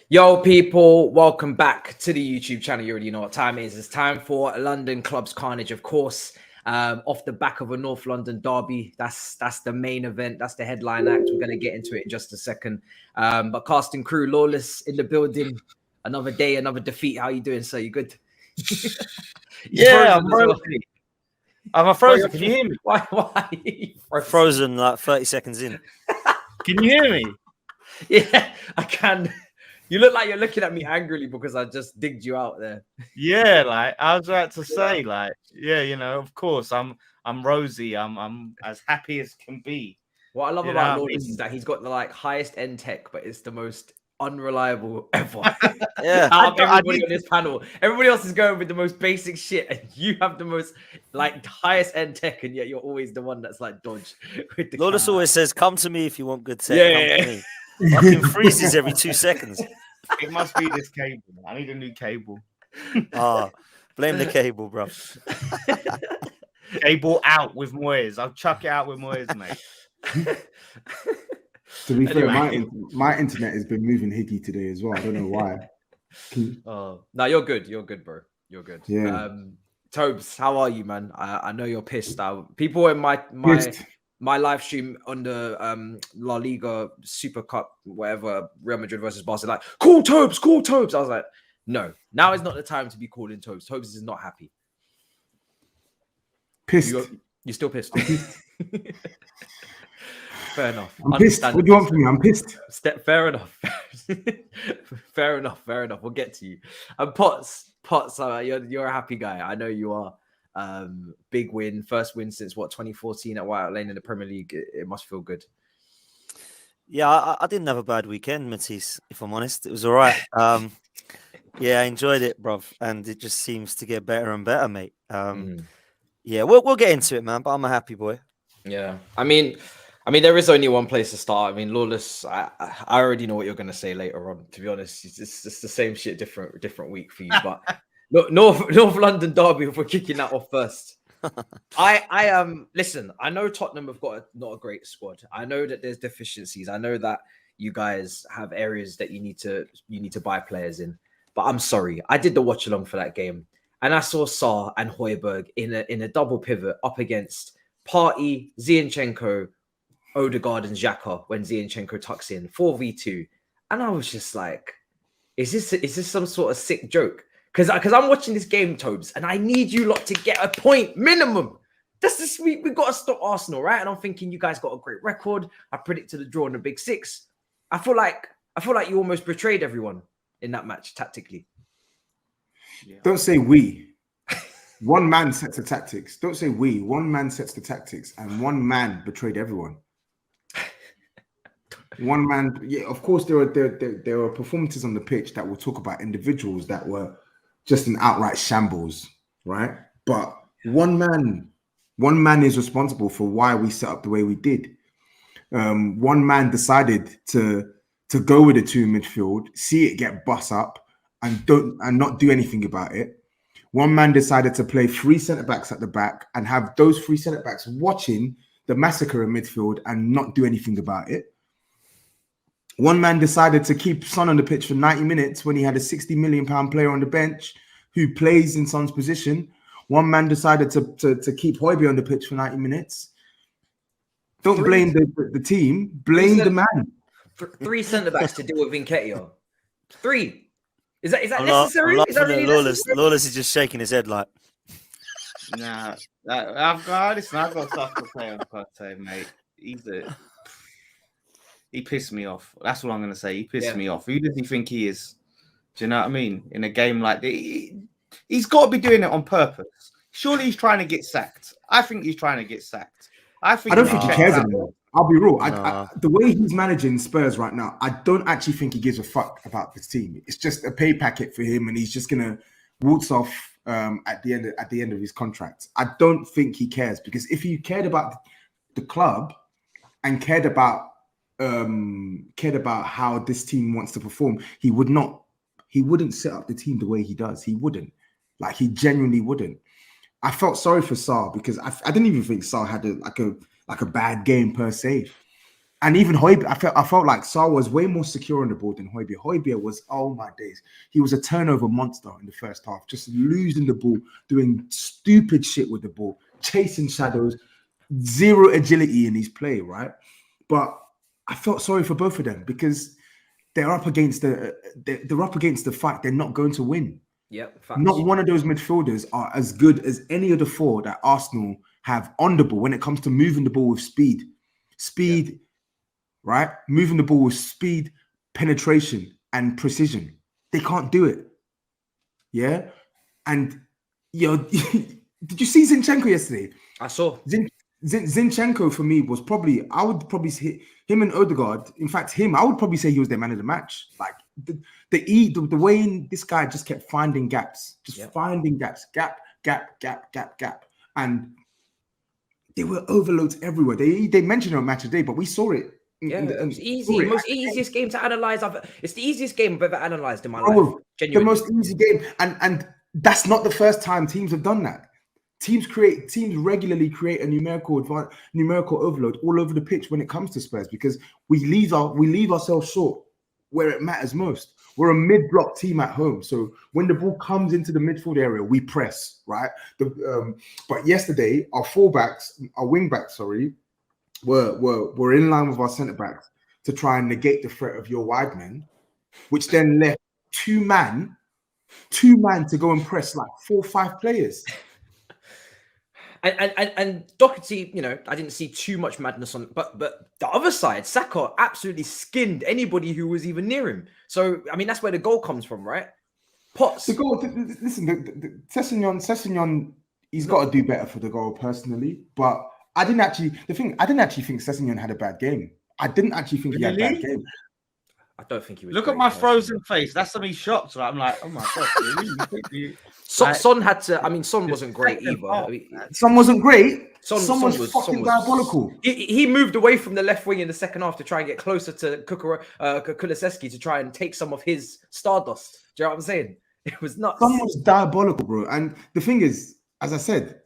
Yo, people, welcome back to the YouTube channel. You already know what time it is. It's time for London Clubs Carnage, of course. Off the back of a North London derby. That's the main event. That's the headline act. We're going to get into it in just a second. But casting crew, Lawless in the building. Another day, another defeat. How you doing, sir? You good? Yeah, I'm frozen. I'm frozen. Can you hear me? Why? Frozen like 30 seconds in. Can you hear me? Yeah, I can. You look like you're looking at me angrily because I just digged you out there. Yeah, like I was about to say, like, yeah, you know, of course, I'm rosy. I'm as happy as can be. What I love about Lloris is that he's got the highest end tech, but it's the most unreliable ever. Yeah, everybody on this panel, everybody else is going with the most basic shit, and you have the most highest end tech, and yet you're always the one that's dodge. Lawless always says, "Come to me if you want good tech." Yeah, come to me. Fucking freezes every 2 seconds. It must be this cable. I need a new cable. Blame the cable, bro. Cable out with Moyes. I'll chuck it out with Moyes, mate. To be fair, my internet has been moving higgy today as well. I don't know why. No, you're good. You're good, bro. You're good. Yeah. Tobs, how are you, man? I know you're pissed. People in my live stream on the La Liga Super Cup, whatever, Real Madrid versus Barca, call Tobs, call Tobs. I was like, no, now is not the time to be calling Tobs. Tobs is not happy. Pissed. You're still pissed. Fair enough. I'm pissed. What do you want from me? I'm pissed. Fair enough. Fair enough. We'll get to you. And Potts, you're a happy guy. I know you are. Big win, first win since 2014 at White Hart Lane in the Premier League. It must feel good. Yeah, I didn't have a bad weekend, Matisse, if I'm honest. It was all right. Yeah, I enjoyed it, bruv, and it just seems to get better and better, mate. Yeah, we'll get into it, man, but I'm a happy boy. Yeah, I mean, there is only one place to start. I mean, Lawless, I already know what you're going to say later on, to be honest. It's the same shit, different week for you, but North London derby, if we're kicking that off first. Listen, I know Tottenham have got not a great squad. I know that there's deficiencies. I know that you guys have areas that you need to buy players in. But I'm sorry, I did the watch along for that game, and I saw Sarr and Højbjerg in a double pivot up against Partey, Zinchenko, Odegaard, and Xhaka when Zinchenko tucks in 4v2, and I was just like, is this some sort of sick joke? Because I'm watching this game, Tobes, and I need you lot to get a point minimum. That's this week. We've got to stop Arsenal, right? And I'm thinking you guys got a great record. I predicted a draw in the Big Six. I feel like you almost betrayed everyone in that match tactically. Yeah. Don't say we. One man sets the tactics. Don't say we. One man sets the tactics, and one man betrayed everyone. One man. Yeah, of course there were performances on the pitch that we'll talk about, individuals that were just an outright shambles, right? But one man is responsible for why we set up the way we did. One man decided to go with the two in midfield, see it get bust up, and not do anything about it. One man decided to play 3 centre-backs at the back and have those 3 centre-backs watching the massacre in midfield and not do anything about it. One man decided to keep Son on the pitch for 90 minutes when he had a £60 million player on the bench who plays in Son's position. One man decided to keep Højbjerg on the pitch for 90 minutes. Don't blame the team. Blame the man. 3 centre-backs to deal with Nketiah. 3. Is that necessary? Is that really necessary? Lawless is just shaking his head like... Nah, I've got stuff to say on Conte, mate. He pissed me off. That's what I'm going to say. He pissed me off. Who does he think he is? Do you know what I mean? In a game like this, he's got to be doing it on purpose. Surely he's trying to get sacked. I think he's trying to get sacked. I don't think he cares anymore. I'll be real. The way he's managing Spurs right now, I don't actually think he gives a fuck about this team. It's just a pay packet for him, and he's just going to waltz off at the end of his contract. I don't think he cares, because if he cared about the club and cared about how this team wants to perform, he wouldn't set up the team the way he does. He wouldn't. He genuinely wouldn't. I felt sorry for Sarr because I didn't even think Sarr had a bad game per se. And even Højbjerg, I felt like Sarr was way more secure on the ball than Højbjerg. Højbjerg was, oh my days, he was a turnover monster in the first half, just losing the ball, doing stupid shit with the ball, chasing shadows, zero agility in his play, right? But I felt sorry for both of them because they're up against the fact they're not going to win. Yep, not one of those midfielders are as good as any of the four that Arsenal have on the ball when it comes to moving the ball with speed. Right? Moving the ball with speed, penetration, and precision. They can't do it. Yeah? And, did you see Zinchenko yesterday? I saw. Zinchenko, for me, was I would probably say him and Odegaard. In fact, I would probably say he was their man of the match. Like, the way this guy just kept finding gaps. Finding gaps. Gap. And there were overloads everywhere. They mentioned it on Match of the Day, but we saw it. Yeah, it was easy. Easiest game to analyze. It's the easiest game I've ever analyzed in my life. Genuinely. The most easy game, and that's not the first time teams have done that. Teams regularly create a numerical overload all over the pitch when it comes to Spurs because we leave ourselves short where it matters most. We're a mid-block team at home, so when the ball comes into the midfield area, we press, right? But yesterday, our wing backs, were in line with our centre backs to try and negate the threat of your wide men, which then left two man to go and press like 4 or 5 players. And Doherty, I didn't see too much madness on, but the other side, Saka absolutely skinned anybody who was even near him. So I mean, that's where the goal comes from, right? Potts. The goal. Listen, Sessegnon, he's got to do better for the goal personally, but. I didn't actually think Sessegnon had a bad game. I didn't actually think he had a bad game. I don't think he was. Look at my frozen face. That's me shocked. Right? I'm like, oh my god. Son had to. I mean, Son wasn't great either. Son wasn't great. Son was fucking diabolical. He moved away from the left wing in the second half to try and get closer to Kulusevski to try and take some of his stardust. Do you know what I'm saying? It was nuts. Son was diabolical, bro. And the thing is, as I said,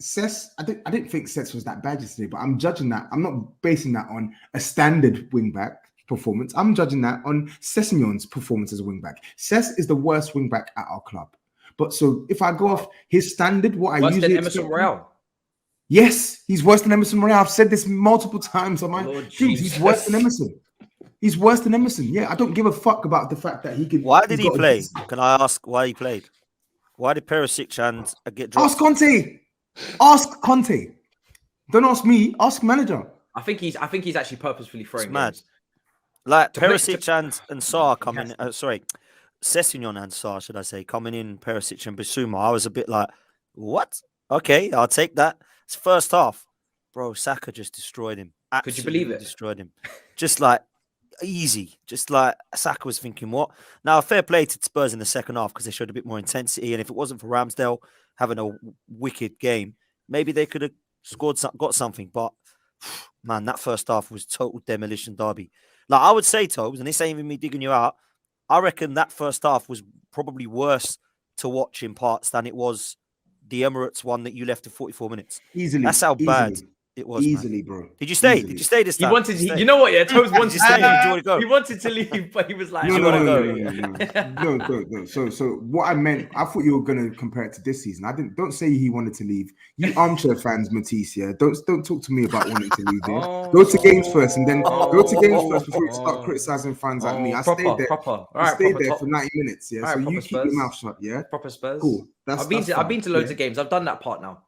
I didn't think Sess was that bad yesterday, but I'm judging that. I'm not basing that on a standard wingback performance. I'm judging that on Sessegnon's performance as a wingback. Sess is the worst wingback at our club. But so if I go off his standard, what worse I usually than Emerson Royale. Yes, he's worse than Emerson Royale. I've said this multiple times on my dude, he's worse than Emerson. He's worse than Emerson. Yeah, I don't give a fuck about the fact that he could. Why did he play? Can I ask why he played? Why did Perisic and get dropped? Ask Conte. Don't ask me. Ask manager. I think he's actually purposefully throwing. It's mad. Like Perisic and Sarr coming. Sessegnon and Sarr, should I say, coming in. Perisic and Bissouma. I was a bit like, what? Okay, I'll take that. It's first half, bro. Saka just destroyed him. Could you believe it? Destroyed him. Just like easy. Just like Saka was thinking, what? Now, fair play to Spurs in the second half because they showed a bit more intensity. And if it wasn't for Ramsdale having a wicked game, maybe they could have got something. But man, that first half was total demolition derby. Like I would say, Tobs, and this ain't even me digging you out, I reckon that first half was probably worse to watch in parts than it was the Emirates one that you left at 44 minutes. Easily. That's how bad it was. Easily, man. Bro. Did you stay? Easily. Did you stay this time? He wanted. You know what? Yeah, Tobs wanted to stay. He wanted to leave, but he was like, No. So what I meant, I thought you were gonna compare it to this season. Don't say he wanted to leave. You armchair fans, Matisse. Yeah, don't talk to me about wanting to leave. Yeah? Go to games first, and then go to games first before you start criticizing fans like me. I stayed there. I stayed there for 90 minutes. Yeah, so you keep your mouth shut. Yeah, proper Spurs. Cool. I've been to loads of games. I've done that part now.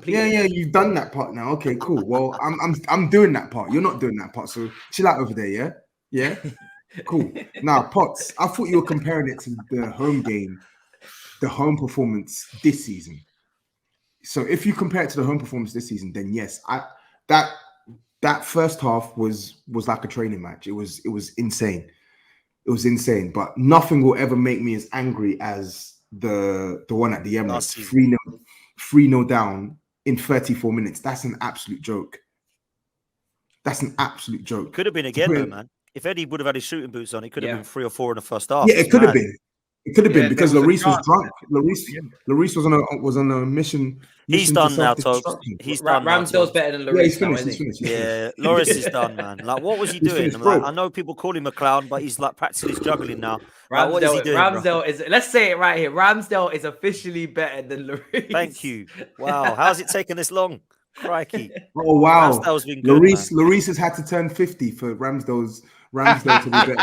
Yeah, you've done that part now. Okay, cool. Well, I'm doing that part. You're not doing that part, so chill out over there, yeah? Cool. Now, Potts, I thought you were comparing it to the home game, the home performance this season. So if you compare it to the home performance this season, then yes, that first half was like a training match. It was insane. It was insane, but nothing will ever make me as angry as the one at the Emirates, 3-0 down in 34 minutes. That's an absolute joke. Could have been again, though, man. If Eddie would have had his shooting boots on, it could have been 3 or 4 in the first half. Yeah, it could have been. It could have been Yeah, because there was a Lloris was chance. drunk. Lloris was on a mission. He's to done now, Tobs. self-destruction. He's done now, Ramsdale's Tobs. better than Yeah, Lloris he's now, finished. isn't He's he? finished. Yeah, Lloris is done, man. Like, what was he He's doing? finished, Like, bro. I know people call him a clown, but he's like practically juggling now. Like, what is he doing, bro? Ramsdale is. Let's say it right here. Ramsdale is officially better than Lloris. Thank you. Wow, how's it taken this long? Crikey. Oh wow, Ramsdale's been good, Lloris has had to turn 50 for Ramsdale to be better.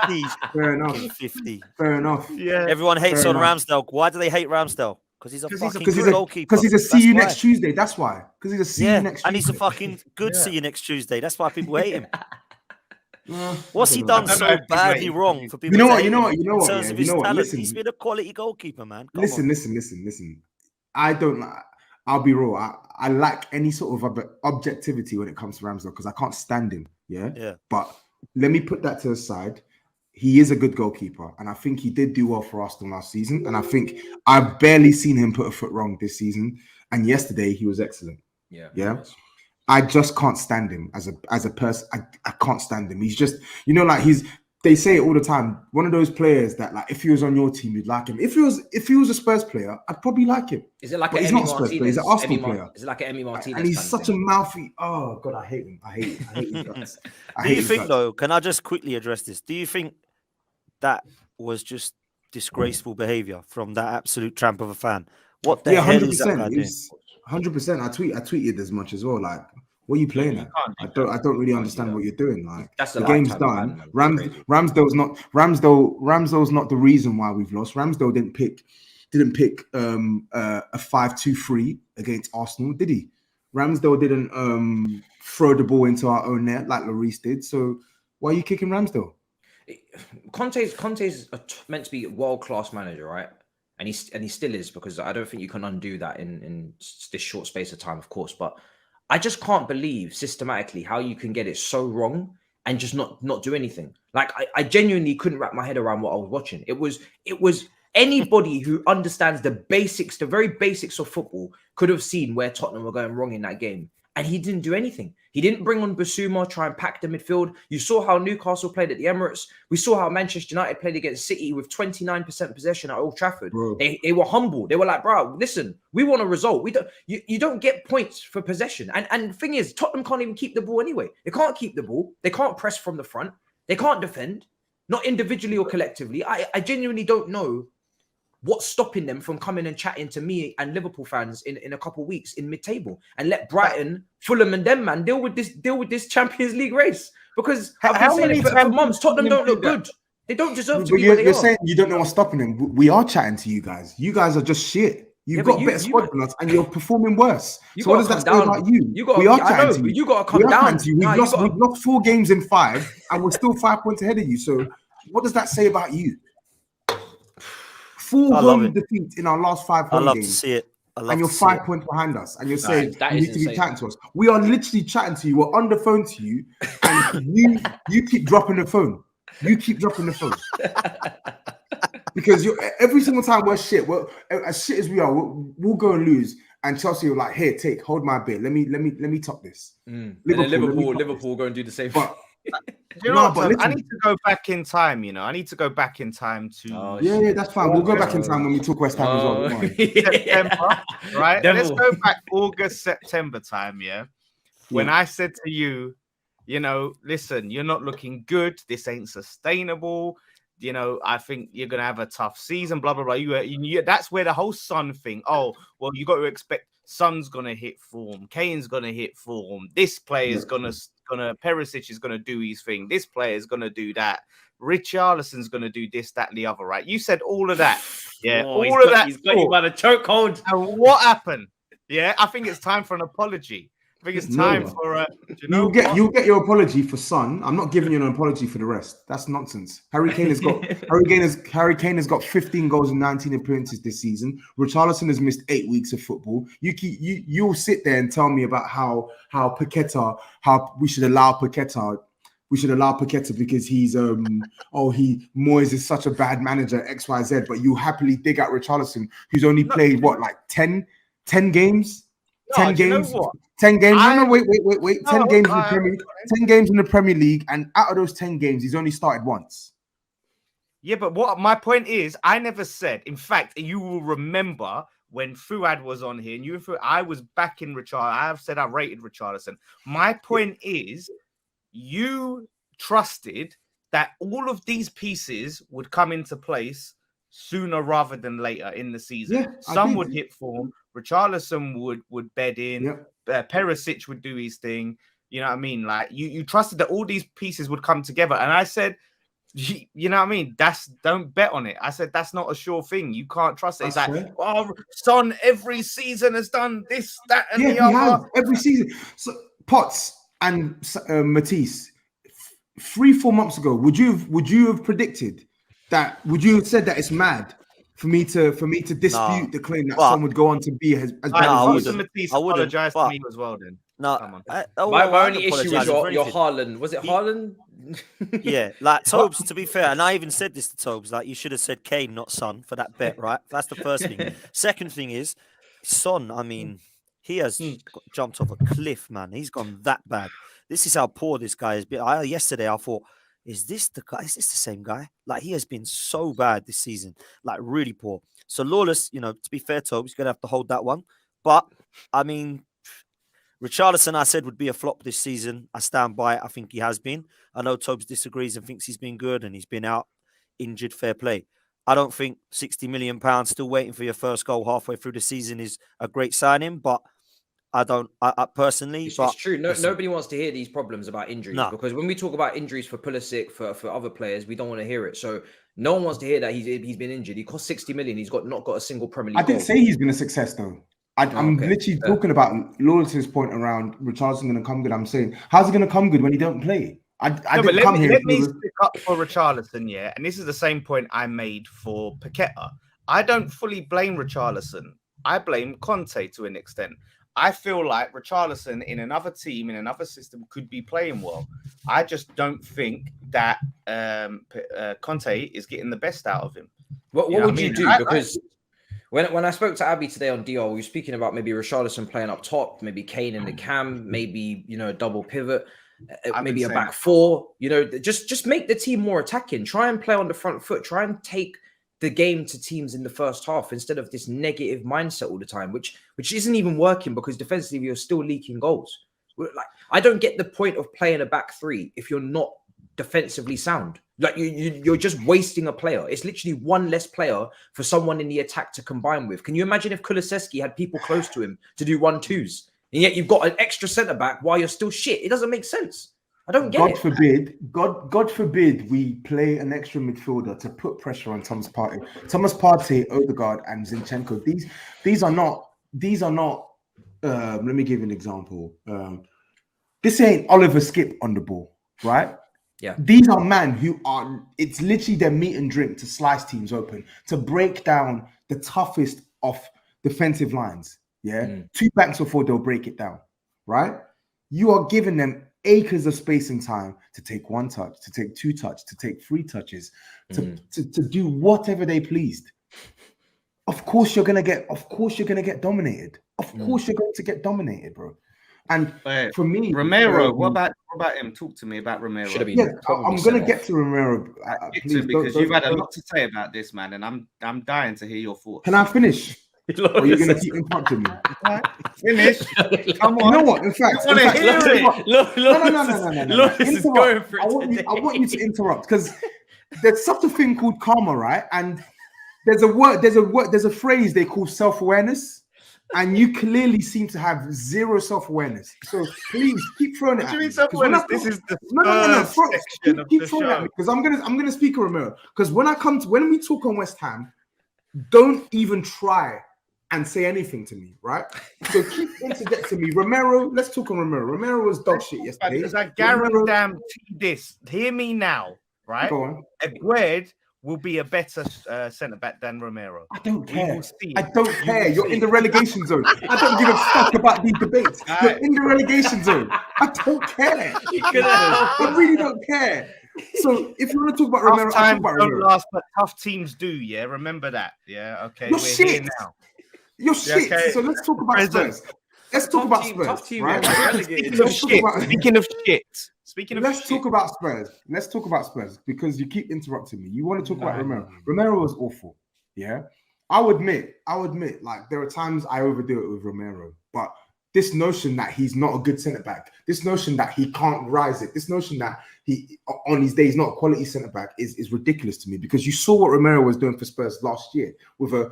50. Fair enough. 50. Fair enough. Yeah. Everyone hates Fair on enough. Ramsdale. Why do they hate Ramsdale? Because he's a fucking Because good goalkeeper. he's a see That's you why. next Tuesday. That's why. Because he's a see you next Tuesday. And he's a fucking good Yeah. see you next Tuesday. That's why people hate him. I What's he don't know. done I don't know so if he's badly rated. wrong for people You know to what? hate You know him what? You know in what? terms Yeah, of you his know what? talent? Listen. He's been a quality goalkeeper, man. Come Listen. on. I don't. I'll be real. I lack any sort of objectivity when it comes to Ramsdale because I can't stand him. Yeah. But let me put that to the side. He is a good goalkeeper, and I think he did do well for Arsenal last season. And I think I've barely seen him put a foot wrong this season. And yesterday he was excellent. Yeah. I just can't stand him as a person. I can't stand him. He's just, like they say it all the time. One of those players that, like, if he was on your team, you'd like him. If he was a Spurs player, I'd probably like him. Is it like But an he's Emi not a Spurs player. He's an Martinez? Arsenal player. Is it like an Emi Martinez? And he's kind of such thing? a mouthy. Oh God, I hate him. I hate his guts. Do you think, though, can I just quickly address this? Do you think that was just disgraceful behavior from that absolute tramp of a fan? What the hell is that guy doing? 100%. I tweeted as much as well. Like, what are you playing at? I don't really understand what you're doing. Like, That's the game's done. Ramsdale's not the reason why we've lost. Ramsdale didn't pick a 5-2-3 against Arsenal, did he? Ramsdale didn't throw the ball into our own net like Lloris did. So why are you kicking Ramsdale? Conte's meant to be a world-class manager, right? And he still is, because I don't think you can undo that in this short space of time, of course. But I just can't believe systematically how you can get it so wrong and just not do anything. Like, I genuinely couldn't wrap my head around what I was watching. It was anybody who understands the basics, the very basics of football, could have seen where Tottenham were going wrong in that game. And he didn't do anything. He didn't bring on Basuma, try and pack the midfield. You saw how Newcastle played at the Emirates. We saw how Manchester United played against City with 29% possession at Old Trafford. They were humble. They were like, bro, listen, we want a result. You don't get points for possession. And the thing is, Tottenham can't even keep the ball anyway. They can't keep the ball. They can't press from the front. They can't defend, not individually or collectively. I genuinely don't know what's stopping them from coming and chatting to me and Liverpool fans in a couple of weeks in mid-table, and let Brighton, Fulham, and them, man, deal with this Champions League race. Because I've been saying it for months. Tottenham don't look good. They don't deserve to be where they are. You're saying you don't know what's stopping them. We are chatting to you guys. You guys are just shit. You've got better squad than us, and you're performing worse. So what does that say about you? We are chatting to you. You got to come down. We've lost 4 games in 5, and we're still 5 points ahead of you. So what does that say about you? 4 home defeats in our last 5 home games. I love to see it. And you're 5 points behind us, and you're saying you need to be chatting to us. We are literally chatting to you. We're on the phone to you, and you keep dropping the phone. You keep dropping the phone because every single time we're shit. We're as shit as we are. We'll go and lose, and Chelsea are like, "Here, hold my beer. Let me top this." Liverpool go and do the same. But, I need to go back in time. I need to go back in time to. Yeah, that's fine. We'll go back in time when we talk West Ham as well. September, right? Let's go back August, September time. Yeah, when I said to you, listen, you're not looking good. This ain't sustainable. I think you're gonna have a tough season. Blah blah blah. That's where the whole Son thing. Oh, well, you got to expect Son's gonna hit form. Kane's gonna hit form. This player's gonna Perisic is gonna do his thing. This player is gonna do that. Richarlison's gonna do this, that, and the other. Right? You said all of that. Yeah, all of that. He's got you by the chokehold. And what happened? Yeah, I think it's time for an apology. I think it's time for you'll get your apology for Son. I'm not giving you an apology for the rest. That's nonsense. Harry Kane has got 15 goals in 19 appearances this season. Richarlison has missed 8 weeks of football. You'll sit there and tell me about how we should allow Paqueta. We should allow Paqueta because he's Moyes is such a bad manager, XYZ. But you happily dig out Richarlison, who's only played 10 games. 10 games. 10 games. Wait. 10 games in the Premier. 10 games in the Premier League, and out of those 10 games, he's only started once. Yeah, but what my point is, I never said. In fact, you will remember when Fuad was on here, and you and Fuad, I was backing Richard. I have said I rated Richarlison. My point is, you trusted that all of these pieces would come into place sooner rather than later in the season. Yeah, Some would hit form. Richarlison would bed in. Yep. Perisic would do his thing. You know what I mean? Like you trusted that all these pieces would come together, and I said, you know what I mean? Don't bet on it. I said that's not a sure thing. You can't trust it. It's like, oh, Son every season has done this, that, and the other. Have every season. So Potts and Matisse, 3-4 months ago, would you have predicted that? Would you have said that it's mad for me to dispute the claim that Son would go on to be as bad as Matisse apologize to me as well? Then no, my only issue was your Hairline. Was it Hairline? Yeah, like Tobs, to be fair, and I even said this to Tobs, like you should have said Kane, not Son, for that bet, right? That's the first thing. Second thing is, Son, I mean, he has jumped off a cliff, man. He's gone that bad. This is how poor this guy has been. Yesterday, I thought, is this the guy? Is this the same guy? Like, he has been so bad this season, like really poor. So Lawless, you know, to be fair, Tobs, you're going to have to hold that one. But, I mean, Richarlison, I said, would be a flop this season. I stand by it. I think he has been. I know Tobs disagrees and thinks he's been good and he's been out injured. Fair play. I don't think £60 million still waiting for your first goal halfway through the season is a great signing, but I personally... It's true. Nobody wants to hear these problems about injuries because when we talk about injuries for Pulisic, for other players, we don't want to hear it. So no one wants to hear that he's been injured. He cost 60 million. He's not got a single Premier League I didn't say he's been a success, though. I'm literally talking about Lawless's point around Richarlison going to come good. I'm saying, how's it going to come good when he don't play? Let me stick up for Richarlison, yeah. And this is the same point I made for Paqueta. I don't fully blame Richarlison. I blame Conte to an extent. I feel like Richarlison in another team, in another system, could be playing well. I just don't think that Conte is getting the best out of him. What would you do? Because when I spoke to Abby today on DR, we were speaking about maybe Richarlison playing up top, maybe Kane in the cam, maybe, you know, a double pivot, maybe a back four, you know, just make the team more attacking. Try and play on the front foot. Try and take the game to teams in the first half instead of this negative mindset all the time, which isn't even working because defensively you're still leaking goals. Like, I don't get the point of playing a back three if you're not defensively sound. Like you're just wasting a player. It's literally one less player for someone in the attack to combine with. Can you imagine if Kulusevski had people close to him to do 1-2s, and yet you've got an extra centre back while you're still shit? It doesn't make sense. I don't get it. God forbid we play an extra midfielder to put pressure on Thomas Partey. Thomas Partey, Odegaard, and Zinchenko. These are not. Let me give you an example. This ain't Oliver Skip on the ball, right? Yeah. These are men who are. It's literally their meat and drink to slice teams open, to break down the toughest of defensive lines. Yeah, 2 backs before they'll break it down. Right? You are giving them acres of space and time to take 1 touch, to take 2 touch, to take 3 touches, to do whatever they pleased. Of course you're gonna get dominated. Of course you're going to get dominated, bro. And for me, Romero, what about him? Talk to me about Romero. I'm gonna get to Romero because you've had a lot to say about this, man, and I'm dying to hear your thoughts. Can I finish? Or are you going to keep interrupting me? Finish. Come on. You know what? In fact, no. I want you to interrupt because there's such a thing called karma, right? And there's a phrase they call self-awareness, and you clearly seem to have zero self-awareness. So please keep throwing it at me. This is the keep throwing it at me because I'm gonna speak of Romero. Because when we talk on West Ham, don't even try and say anything to me, right? So keep interjecting me. Romero, let's talk on Romero. Romero was dog shit yesterday. Because I guarantee this. Hear me now, right? Go on. Aguerd will be a better centre back than Romero. I don't care. I don't care. You're in the relegation zone. I don't give a fuck about these debates. You're in the relegation zone. I don't care. I really don't care. So if you want to talk about Romero, I'll talk about Romero. Don't last, but tough teams do. Yeah, remember that. Yeah, okay. You're shit. Here now. You're shit. Okay. So let's talk about Spurs. let's talk about team, Spurs, tough team, right? man. Speaking of shit. Let's talk about Spurs. Let's talk about Spurs because you keep interrupting me. You want to talk about Romero. Romero was awful. Yeah, I'll admit, like there are times I overdo it with Romero, but this notion that he's not a good centre back, this notion that he can't rise it, this notion that he on his day he's not a quality centre back is ridiculous to me because you saw what Romero was doing for Spurs last year with a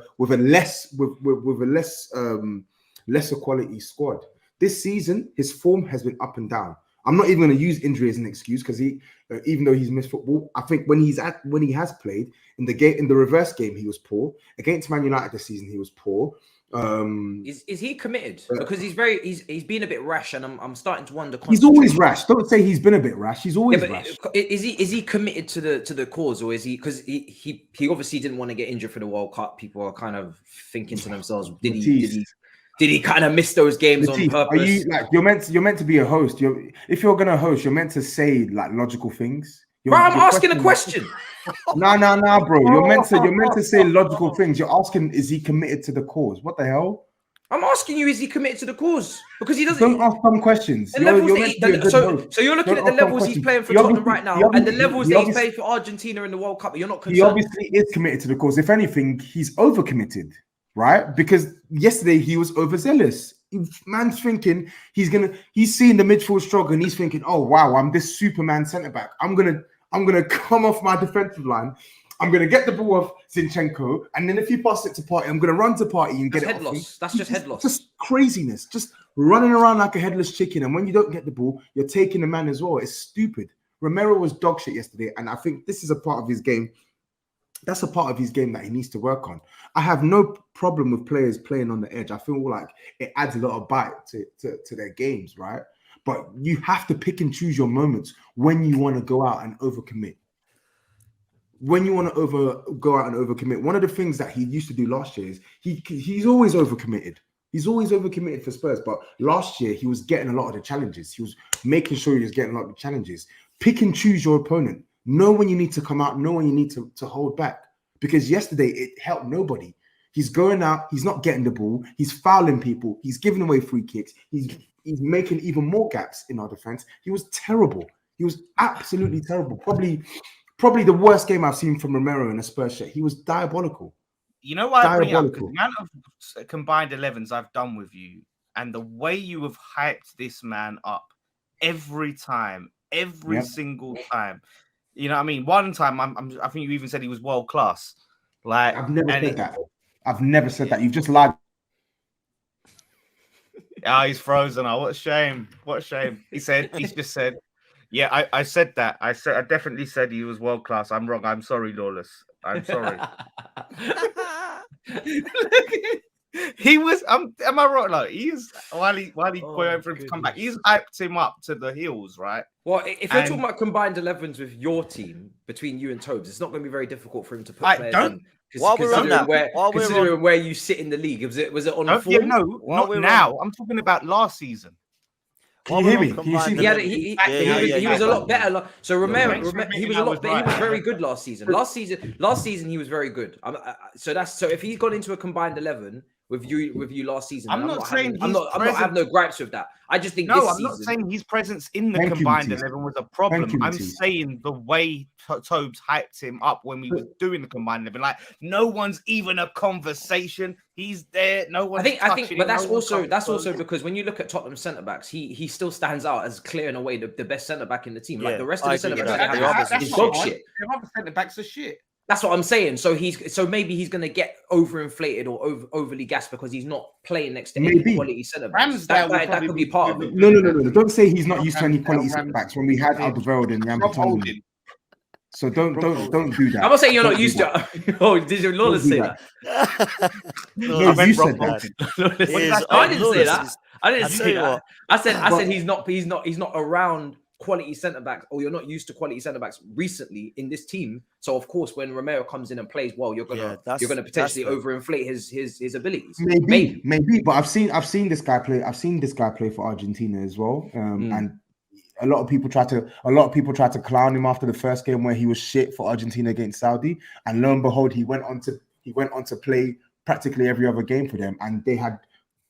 lesser quality squad. This season, his form has been up and down. I'm not even going to use injury as an excuse because he, even though he's missed football, I think when he has played in the reverse game, he was poor. Against Man United this season, he was poor. Is he committed? Because he's been a bit rash, and I'm starting to wonder. He's always rash. Don't say he's been a bit rash. He's always rash. Is he committed to the cause, or is he? Because he obviously didn't want to get injured for the World Cup. People are kind of thinking to themselves, did he kind of miss those games on purpose? Are you like you're meant to be a host? If you're gonna host, you're meant to say like logical things. Bro, I'm asking a question. No, bro. You're meant to say logical things. You're asking, is he committed to the cause? What the hell? I'm asking you, is he committed to the cause? Because he doesn't. Don't ask some questions. So you're looking at the levels he's playing for Tottenham right now, and the levels that he's playing for Argentina in the World Cup. You're not concerned. He obviously is committed to the cause. If anything, he's overcommitted. Right, because yesterday he was overzealous. Man's thinking he's seeing the midfield struggle and he's thinking, oh wow, I'm this Superman centre back. I'm gonna come off my defensive line. I'm gonna get the ball off Zinchenko, and then if you pass it to Partey, I'm gonna run to Partey and get it head loss. That's just head loss. Just craziness, just running around like a headless chicken. And when you don't get the ball, you're taking the man as well. It's stupid. Romero was dog shit yesterday, and I think this is a part of his game. That's a part of his game that he needs to work on. I have no problem with players playing on the edge. I feel like it adds a lot of bite to their games, right? But you have to pick and choose your moments when you want to go out and overcommit. When you want to go out and overcommit. One of the things that he used to do last year is he's always overcommitted. He's always overcommitted for Spurs. But last year, he was getting a lot of the challenges. He was making sure he was getting a lot of the challenges. Pick and choose your opponent. Know when you need to come out, know when you need to hold back. Because yesterday, it helped nobody. He's going out, he's not getting the ball, he's fouling people, he's giving away free kicks, he's making even more gaps in our defense. He was terrible. He was absolutely terrible. Probably the worst game I've seen from Romero in a Spurs shirt. He was diabolical. You know why I bring up? The amount of combined 11s I've done with you and the way you have hyped this man up every time, every single time. You know what I mean? One time, I think you even said he was world class. Like I've never said that. I've never said that. You've just lied. He's frozen. Oh, what a shame! What a shame. He's just said, yeah, I said that. I definitely said he was world class. I'm wrong. I'm sorry, Lawless. I'm sorry. He was. Am I wrong? Like he's while he waited for him to come back, he's hyped him up to the hills, right? Well, if you're talking about combined 11s with your team between you and Tobs, it's not going to be very difficult for him to put players in. Considering where you sit in the league, was it on the form? No, not now. I'm talking about last season. Can you hear me? He was a lot better. So Romero, he was a lot better. He was very good last season. Last season, he was very good. So if he's gone into a combined 11 with you last season, I'm not having no gripes with that. I just think I'm not saying his presence in the combined 11 was a problem. I'm saying the way Tobs hyped him up when we were doing the combined 11, like no one's even a conversation. He's there. No one. I think, but that's also because when you look at Tottenham centre backs, he still stands out as clear in a way the best centre back in the team. Like the rest of the centre backs is dog shit. The other centre backs are shit. That's what I'm saying. So maybe he's going to get overinflated or overly gassed because he's not playing next to any quality centre backs. That could be part of it. No. Don't say he's not used to any quality centre backs when we had Alderweireld and Jan. So don't do that. I'm not saying you're not used to it. Oh, did your Lawless say that? No, you said that. I didn't say that. I didn't say that. I said he's not around quality centre backs, or you're not used to quality centre backs recently in this team. So of course, when Romero comes in and plays well, you're gonna potentially overinflate his abilities. Maybe. But I've seen this guy play. I've seen this guy play for Argentina as well, and a lot of people try to clown him after the first game where he was shit for Argentina against Saudi, and lo and behold, he went on to play practically every other game for them, and they had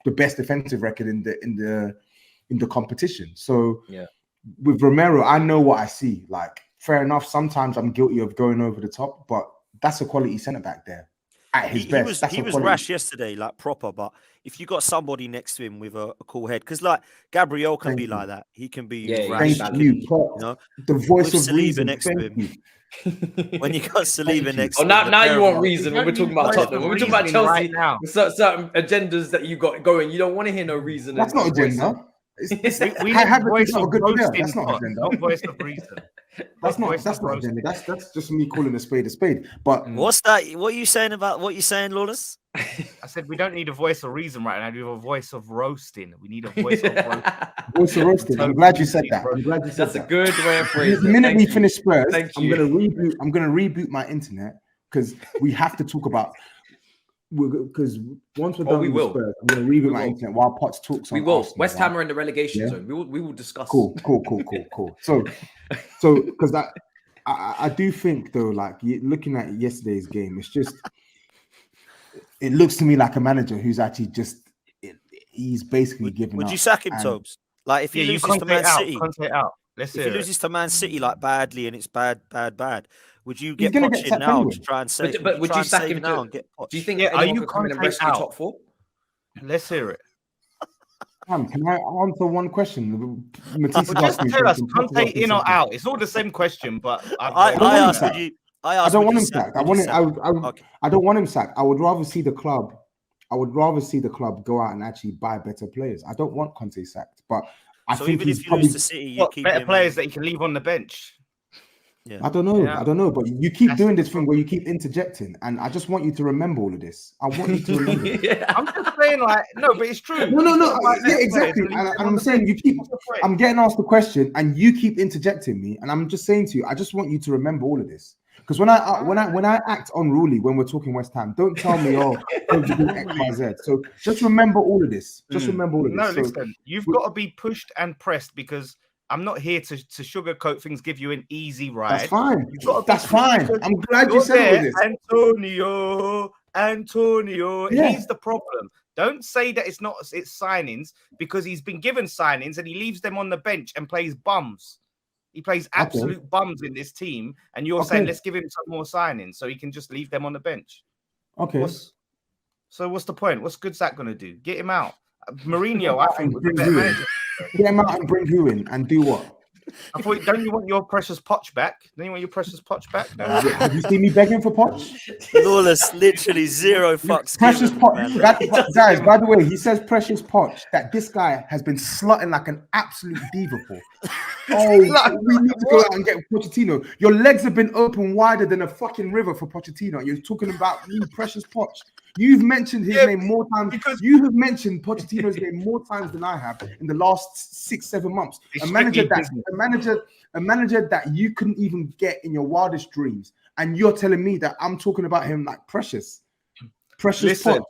the best defensive record in the competition. So yeah, with Romero, I know what I see. Like, fair enough. Sometimes I'm guilty of going over the top, but that's a quality centre back there at his best. He was rash yesterday, like proper. But if you got somebody next to him with a cool head, because like Gabriel can be like that. He can be rash. Thank you, the voice of reason next to him. When you got Saliba next to him. Now you want reason when we're talking about Tottenham. When we're talking about Chelsea, right now. Certain agendas that you got going, you don't want to hear no reason. That's not agenda. We have voice of roasting. That's not agenda. Not voice of reason. That's not agenda. That's just me calling a spade a spade. But what's that? What are you saying about what you saying, Lawless? I said we don't need a voice of reason right now. We have a voice of roasting. We need a voice of roasting. Voice of roasting. I'm glad you said that. That's a good way of phrasing. The minute we finish Spurs, I'm gonna reboot my internet because we have to talk about. Because once we're done with Spurs, I'm going to reboot my internet while Potts talks. We will. Arsenal, West Ham are in the relegation zone. We will discuss. Cool. So because I do think though, like looking at yesterday's game, it's just it looks to me like a manager who's actually he's basically giving up. Would you sack him, Tobs? Like if he loses to Man City, if he loses to Man City like badly and it's bad. Would you get Poch in now to try and save? But would you sack him now and get Poch? Do you think anyone could come in and rescue top four? Let's hear it. Can I answer one question? Just tell us, Conte in or out? It's all the same question, but I don't want him sacked. I don't want him sacked. I would rather see the club. Go out and actually buy better players. I don't want Conte sacked, but I think even if you lose to City, you keep better players that you can leave on the bench. Yeah. I don't know, but you keep doing this thing where you keep interjecting, and I just want you to remember all of this. I want you to remember. I'm just saying, like, no, but it's true. No, yeah, exactly. And I'm saying I'm getting asked the question, and you keep interjecting me, and I'm just saying to you, I just want you to remember all of this. Because when I act unruly when we're talking West Ham, don't tell me, X, Y, Z. So just remember all of this. Remember all of this. No, listen, you've got to be pushed and pressed because I'm not here to sugarcoat things, give you an easy ride. That's fine. That's fine. I'm glad you said all this. Antonio, he's the problem. Don't say that it's signings because he's been given signings and he leaves them on the bench and plays bums. He plays absolute bums in this team, and you're saying let's give him some more signings so he can just leave them on the bench. Okay. So what's the point? What's Goodsack going to do? Get him out. Mourinho, I think, would be better manager. Get him out and bring who in and do what? I thought, don't you want your precious Poch back? Don't you want your precious Poch back? No. Have you seen me begging for Poch? Lawless, literally zero fucks. Precious Poch. Guys, by the way, he says precious Poch that this guy has been slutting like an absolute diva for. We need to go out and get Pochettino. Your legs have been open wider than a fucking river for Pochettino. You're talking about me, precious Poch. You've mentioned his name more times. You have mentioned Pochettino's name more times than I have in the last 6-7 months. A manager that you couldn't even get in your wildest dreams, and you're telling me that I'm talking about him like precious Poch.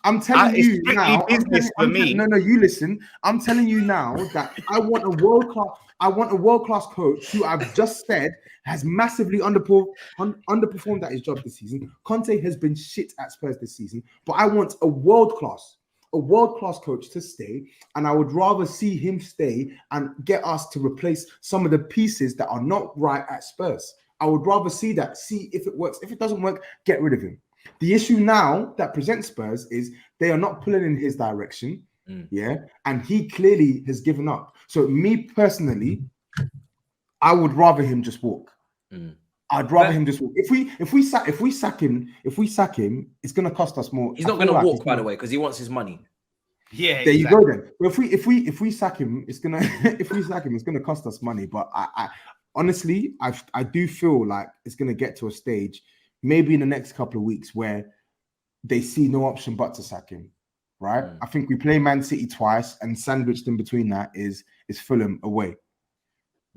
I'm telling you now. You listen. I'm telling you now that I want a world class coach who I've just said has massively underperformed at his job this season. Conte has been shit at Spurs this season, but I want a world class coach to stay, and I would rather see him stay and get us to replace some of the pieces that are not right at Spurs. I would rather see that. See if it works. If it doesn't work, get rid of him. The issue now that presents Spurs is they are not pulling in his direction, and he clearly has given up. So me personally, I would rather him just walk. I'd rather him just walk. If we sack him, it's going to cost us more. He's not going to walk, by the way, because he wants his money. Yeah, there you go then. But if we sack him, it's gonna cost us money. But I honestly, I do feel like it's going to get to a stage, maybe in the next couple of weeks, where they see no option but to sack him, right? I think we play Man City twice, and sandwiched in between that is Fulham away.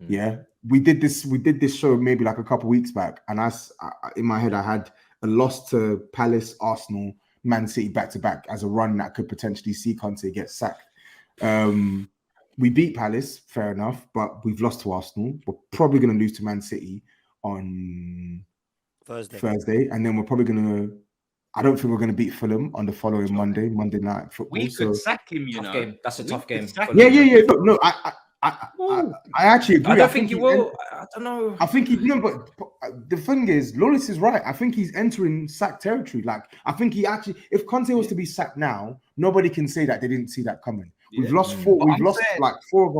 Yeah, we did this show maybe like a couple of weeks back, and I in my head I had a loss to Palace, Arsenal, Man City back to back as a run that could potentially see Conte get sacked. We beat Palace, fair enough, but we've lost to Arsenal. We're probably going to lose to Man City on Thursday, and then we're probably going to. I don't think we're going to beat Fulham on the following Monday night football. We could sack him, you Tough know. game. That's a tough game. Yeah. No, I actually agree. I don't think you will. I don't know. I think but the thing is, Lawless is right. I think he's entering sack territory. Like, I think he actually, if Conte was to be sacked now, nobody can say that they didn't see that coming. We've lost four. We've lost like four of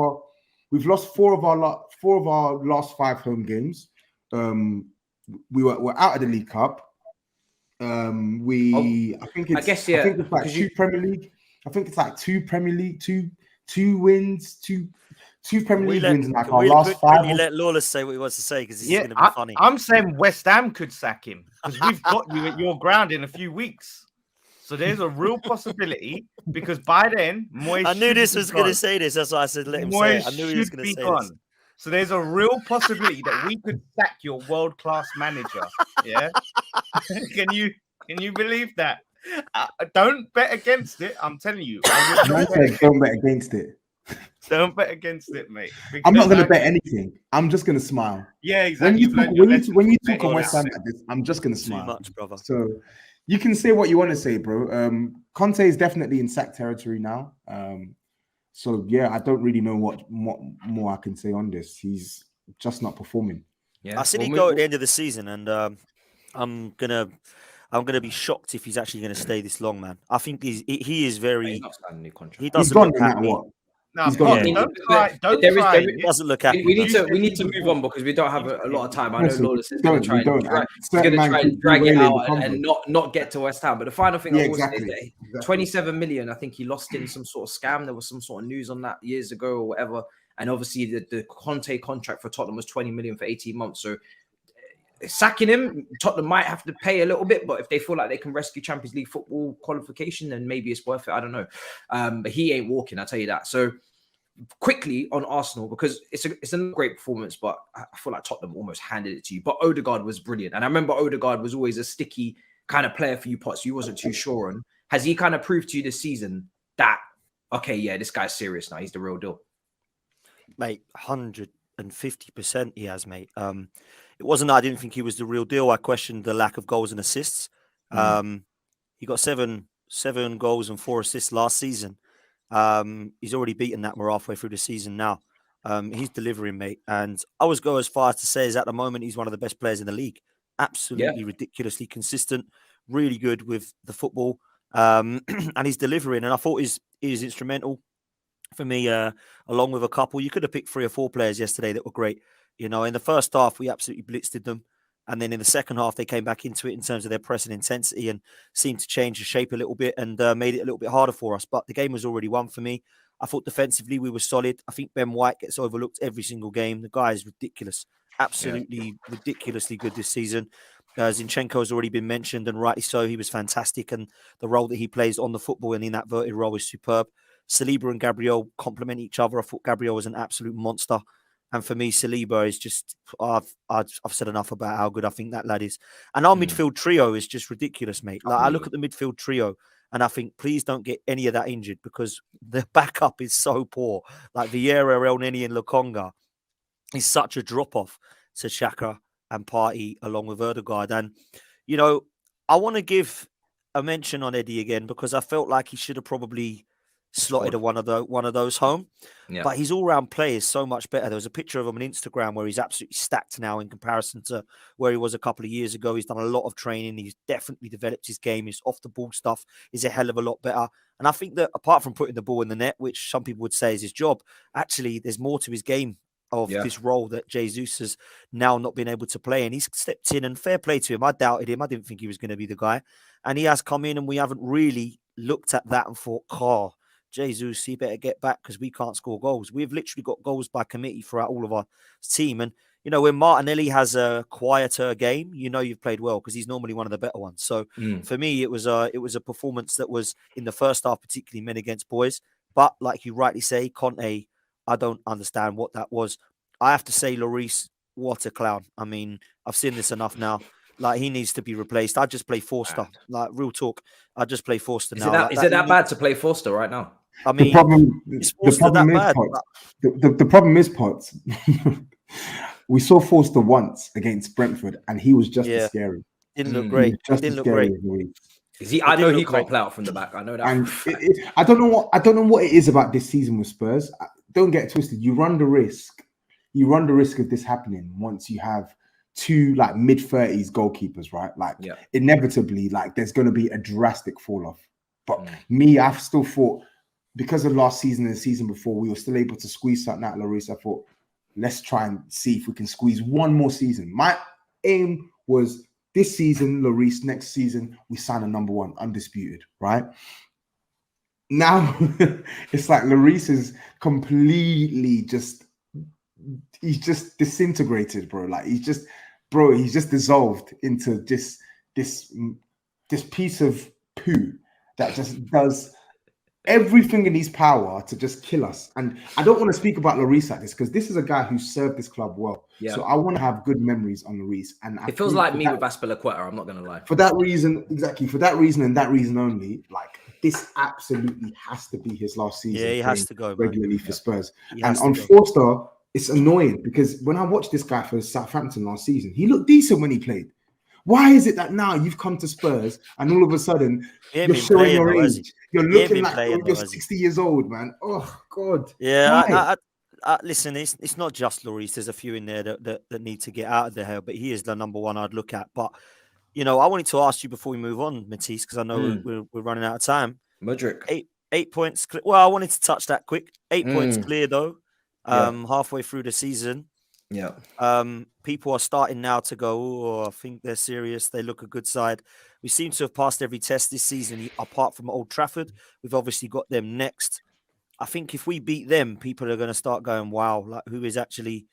our last 5 home games. We're out of the League Cup. I think it's like 2 Premier League. I think it's like 2 Premier League, two wins, two Premier League wins in like our last 5. You let Lawless say what he wants to say because he's going to be funny. I'm saying West Ham could sack him because we've got you at your ground in a few weeks. So there's a real possibility because by then, Moyes. I knew this was going to say this. That's why I said let him say it. I knew he was going to say this. So there's a real possibility that we could sack your world-class manager. Yeah. Can you believe that? Don't bet against it. I'm telling you. Don't bet against it. Don't bet against it, mate. I'm not going to bet anything. I'm just going to smile. Yeah, exactly. When you talk on West Ham like this, I'm just going to smile. Too much, brother. So you can say what you want to say, bro. Conte is definitely in sack territory now. So yeah, I don't really know what more I can say on this. He's just not performing. Yeah, I seen him go at the end of the season, and I'm gonna be shocked if he's actually gonna stay this long, man. I think he is very. He's not signing a new contract. He doesn't look no happy. What. No, don't try. It doesn't look happy. We need to move on because we don't have a lot of time. I know Lawless is going to try and drag it out and not get to West Ham. But the final thing I will say is that 27 million, I think he lost in some sort of scam. There was some sort of news on that years ago or whatever. And obviously the Conte contract for Tottenham was 20 million for 18 months. So sacking him, Tottenham might have to pay a little bit, but if they feel like they can rescue Champions League football qualification, then maybe it's worth it. I don't know. But he ain't walking, I'll tell you that. So quickly on Arsenal, because it's a great performance, but I feel like Tottenham almost handed it to you. But Odegaard was brilliant. And I remember Odegaard was always a sticky kind of player for you, Potts. You wasn't too sure on. Has he kind of proved to you this season that, okay, yeah, this guy's serious now. He's the real deal. Mate, 150% he has, mate. It wasn't that I didn't think he was the real deal. I questioned the lack of goals and assists. He got seven goals and 4 assists last season. He's already beaten that. We're halfway through the season now. He's delivering, mate. And I would go as far as to say is at the moment he's one of the best players in the league. Absolutely ridiculously consistent, really good with the football. And he's delivering. And I thought he was instrumental for me, along with a couple. You could have picked 3 or 4 players yesterday that were great. You know, in the first half, we absolutely blitzed them. And then in the second half, they came back into it in terms of their pressing intensity and seemed to change the shape a little bit and made it a little bit harder for us. But the game was already won for me. I thought defensively we were solid. I think Ben White gets overlooked every single game. The guy is ridiculous. Absolutely ridiculously good this season. Zinchenko has already been mentioned, and rightly so. He was fantastic. And the role that he plays on the football and in that verted role is superb. Saliba and Gabriel complement each other. I thought Gabriel was an absolute monster. And for me, Saliba is just, I've said enough about how good I think that lad is. And our midfield trio is just ridiculous, mate. Like, I look at the midfield trio and I think, please don't get any of that injured because the backup is so poor. Like Vieira, Elneny and Lokonga is such a drop-off to Xhaka and Partey along with Odegaard. And, you know, I want to give a mention on Eddie again because I felt like he should have probably slotted one of those home. But his all-round play is so much better. There was a picture of him on Instagram where he's absolutely stacked now in comparison to where he was a couple of years ago. He's done a lot of training. He's definitely developed his game. His off-the-ball stuff is a hell of a lot better. And I think that apart from putting the ball in the net, which some people would say is his job, actually there's more to his game of this role that Jesus has now not been able to play. And he's stepped in, and fair play to him. I doubted him. I didn't think he was going to be the guy. And he has come in, and we haven't really looked at that and thought, Jesus, he better get back because we can't score goals. We've literally got goals by committee throughout all of our team. And, you know, when Martinelli has a quieter game, you know you've played well because he's normally one of the better ones. So for me, it was a performance that was in the first half, particularly men against boys. But like you rightly say, Conte, I don't understand what that was. I have to say, Lloris, what a clown. I mean, I've seen this enough now. Like, he needs to be replaced. I just play Forster. Like, real talk. I just play Forster now. Is it that bad to play Forster right now? I mean, the problem is, Potts. We saw Forster once against Brentford, and he was just as scary. Didn't look great. Is he? I know he can't play out from the back. I know that. And I don't know what it is about this season with Spurs. Don't get it twisted. You run the risk of this happening once you have two like mid-30s goalkeepers, right? Like inevitably, like there's going to be a drastic fall off. But me, I've still thought because of last season and the season before, we were still able to squeeze something out of Lloris. I thought, let's try and see if we can squeeze one more season. My aim was this season, Lloris, next season, we sign a number one, undisputed, right? Now, it's like Lloris is completely he's just disintegrated, bro. Like he's just dissolved into this piece of poo that just does everything in his power to just kill us. And I don't want to speak about Lloris like this because this is a guy who served this club well. Yeah. So I want to have good memories on Lloris. And it feels like me with Aspilicueta, I'm not going to lie. For that reason, exactly. For that reason and that reason only, like this absolutely has to be his last season. Yeah, he has to go regularly for Spurs. And on Forster, it's annoying because when I watched this guy for Southampton last season, he looked decent when he played. Why is it that now you've come to Spurs and all of a sudden you're showing your age? You're looking like you're 60 years old, man. Oh, God. Yeah, listen, it's not just Lloris. There's a few in there that need to get out of the hell, but he is the number one I'd look at. But, you know, I wanted to ask you before we move on, Matisse, because I know we're running out of time. Mudryk. 8 points. Well, I wanted to touch that quick. 8 points clear, though, halfway through the season. Yeah. People are starting now to go, oh, I think they're serious. They look a good side. We seem to have passed every test this season, apart from Old Trafford. We've obviously got them next. I think if we beat them, people are going to start going, wow, like who is actually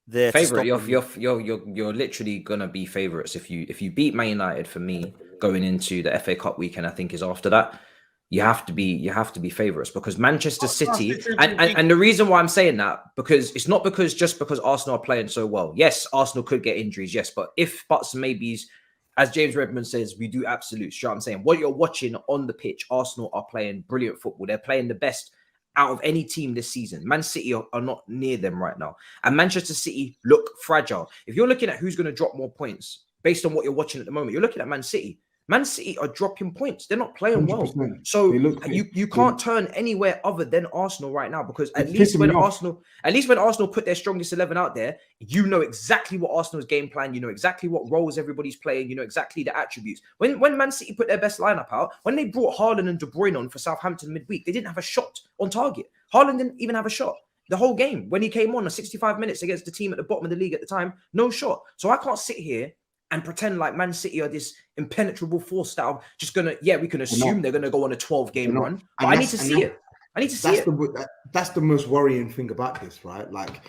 there? Favorite, you're literally going to be favorites if you beat Man United. For me, going into the FA Cup weekend, I think is after that. You have to be favorites because Manchester City and the reason why I'm saying that because it's not just because Arsenal are playing so well. Yes, Arsenal could get injuries, yes, but if buts and maybes, as James Redmond says, we do absolutes. You know what I'm saying? What you're watching on the pitch, Arsenal are playing brilliant football. They're playing the best out of any team this season. Man City are not near them right now, and Manchester City look fragile. If you're looking at who's going to drop more points based on what you're watching at the moment, you're looking at Man City. Man City are dropping points. They're not playing well. So you can't turn anywhere other than Arsenal right now because at least when Arsenal put their strongest 11 out there, you know exactly what Arsenal's game plan, you know exactly what roles everybody's playing, you know exactly the attributes. When Man City put their best lineup out, when they brought Hairline and De Bruyne on for Southampton midweek, they didn't have a shot on target. Hairline didn't even have a shot. The whole game, when he came on 65 minutes against the team at the bottom of the league at the time, no shot. So I can't sit here and pretend like Man City are this impenetrable force that are just gonna, we can assume they're gonna go on a 12-game run. But I need to see it. That's the most worrying thing about this, right? Like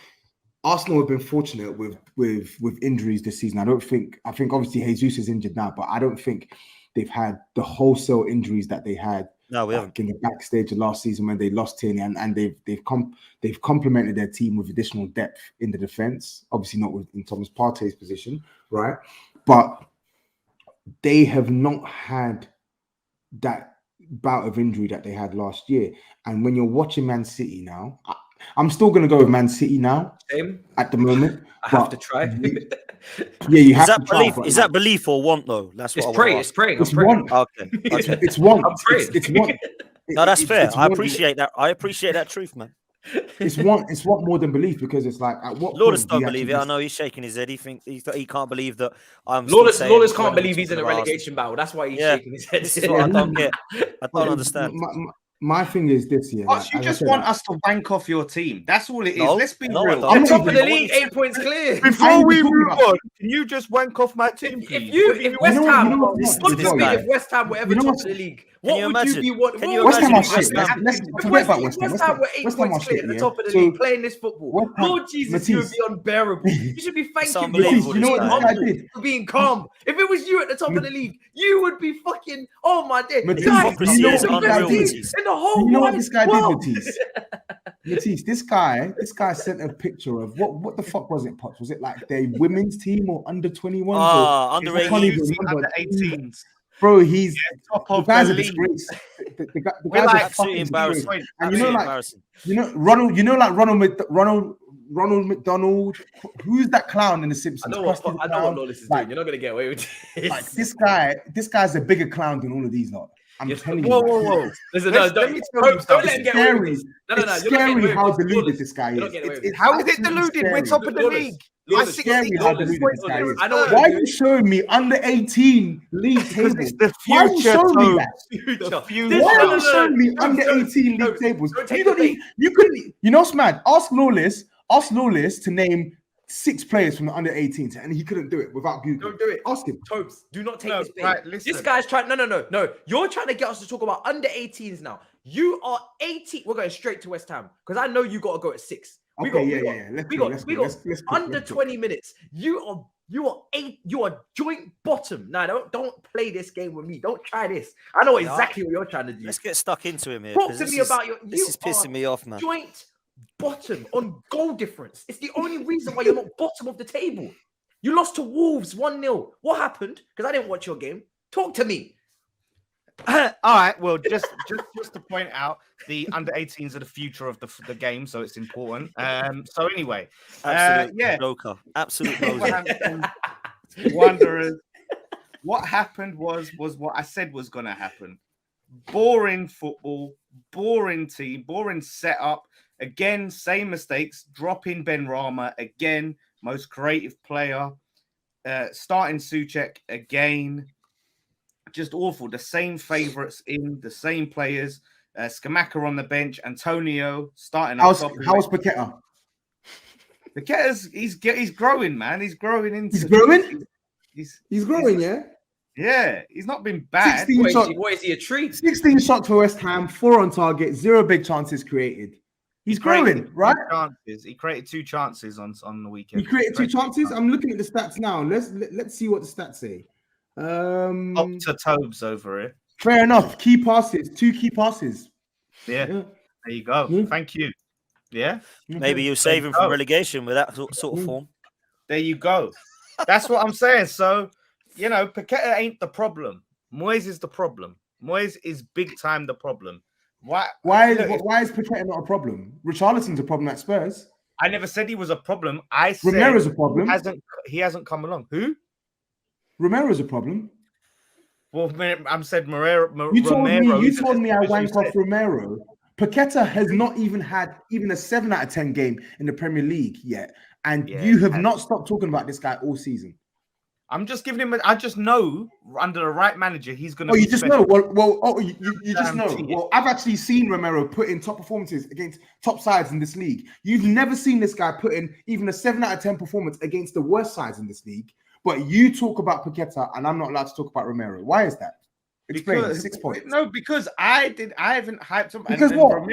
Arsenal have been fortunate with injuries this season. I think obviously Jesus is injured now, but I don't think they've had the wholesale injuries that they had. No, we haven't. In the backstage of last season when they lost Tierney, and they've complemented their team with additional depth in the defense. Obviously not in Thomas Partey's position, right? But they have not had that bout of injury that they had last year. And when you're watching Man City now, I'm still going to go with Man City now. Same. At the moment. I have to try. You have to try. Is that belief or want though? That's what it's praying. It's want. Okay. It's want. It's want. No, that's fair. I appreciate that. I appreciate that truth, man. It's want more than belief because it's like at what Lawless don't believe it. I know he's shaking his head. He thinks he can't believe that I'm Lawless can't believe he's in a relegation battle. That's why he's shaking his head. This is what I don't get. I don't understand. My thing is this year. You just want us to wank off your team. That's all it is. Let's be real. I'm top of the league, 8 points clear. Before we move on, can you just wank off my team? If West Ham were ever top of the league, what would you be wanting? West Ham are shit. West Ham were 8 points clear at the top of the league playing this football. Lord Jesus, you would be unbearable. You should be thanking me for being calm. If it was you at the top of the league, you would be fucking, oh my day. Hypocrisy is unreal, Matisse. You know what this guy did, Matisse? Matisse, this guy sent a picture of what the fuck was it, Pops? Was it like their women's team or under 21s? Under 18s. Bro, he's top of the guy's the a league. disgrace. The guy's like a fucking embarrassing. And Ronald Ronald McDonald. Who's that clown in The Simpsons? I know what Clown. Lawless is Like, doing. You're not gonna get away with this. Like this guy's a bigger clown than all of these lot. I'm telling you. Whoa. Listen, Let don't me tell you let him get away with this. No. It's scary how deluded this guy is. How is it deluded? We're top of the league. It's scary how deluded this guy is. I know. Why are you showing me under 18 league tables? It's the Why are you future. showing me that? Future. Why are you showing me under 18 league tables? You don't even. You couldn't. You know, Smad. Ask Lawless to name 6 players from the under 18s, and he couldn't do it without Google. Don't do it. Ask him. Tobs, do not take this bait. Right, listen. This guy's trying. No. You're trying to get us to talk about under 18s now. You are 18. We're going straight to West Ham because I know you got to go at 6. We got under 20 minutes. You are joint bottom. Nah, don't play this game with me. Don't try this. I know exactly what you're trying to do. Let's get stuck into him here. Talk to me about your. This is pissing me off, man. Joint bottom on goal difference. It's the only reason why you're not bottom of the table. You lost to Wolves 1-0. What happened? Because I didn't watch your game. Talk to me. All right. Well, just to point out, the under 18s are the future of the game, so it's important. So anyway, Joker. Absolute Joker. Wanderers. What happened was what I said was going to happen. Boring football, boring team, boring setup. Again, same mistakes. Dropping Ben Rama again, most creative player. Starting Souček again. Just awful. The same favourites in, the same players. Scamacca on the bench. Antonio starting. How's Paqueta? Paqueta's he's growing, man. He's growing into. He's growing. He's growing. Yeah. He's not been bad. What is he, a tree? 16 shots for West Ham, 4 on target, 0 big chances created. He's growing, right? He created 2 chances on the weekend. He created 2 chances. I'm looking at the stats now. Let's see what the stats say. Up to Tobs over here. Fair enough. Key passes, 2 key passes. Yeah. There you go. Yeah. Thank you. Yeah. Maybe you'll save him from relegation with that sort of form. There you go. That's what I'm saying. So, Paqueta ain't the problem. Moyes is the problem. Moyes is big time the problem. Why is Paqueta not a problem? Richarlison's a problem at Spurs. I never said he was a problem. I said Romero's a problem. He hasn't come along. Who? Romero's a problem. Well, I said Romero. You told me I wanked off Romero. Paqueta has not even had a 7 out of 10 game in the Premier League yet, and you have not stopped talking about this guy all season. I'm just giving him. I just know under the right manager, he's going to. Oh, you just know. You just know. Well, I've actually seen Romero put in top performances against top sides in this league. You've never seen this guy put in even a 7 out of 10 performance against the worst sides in this league. But you talk about Paqueta, and I'm not allowed to talk about Romero. Why is that? Explain. 6 points. No, because I haven't hyped him. Because and what?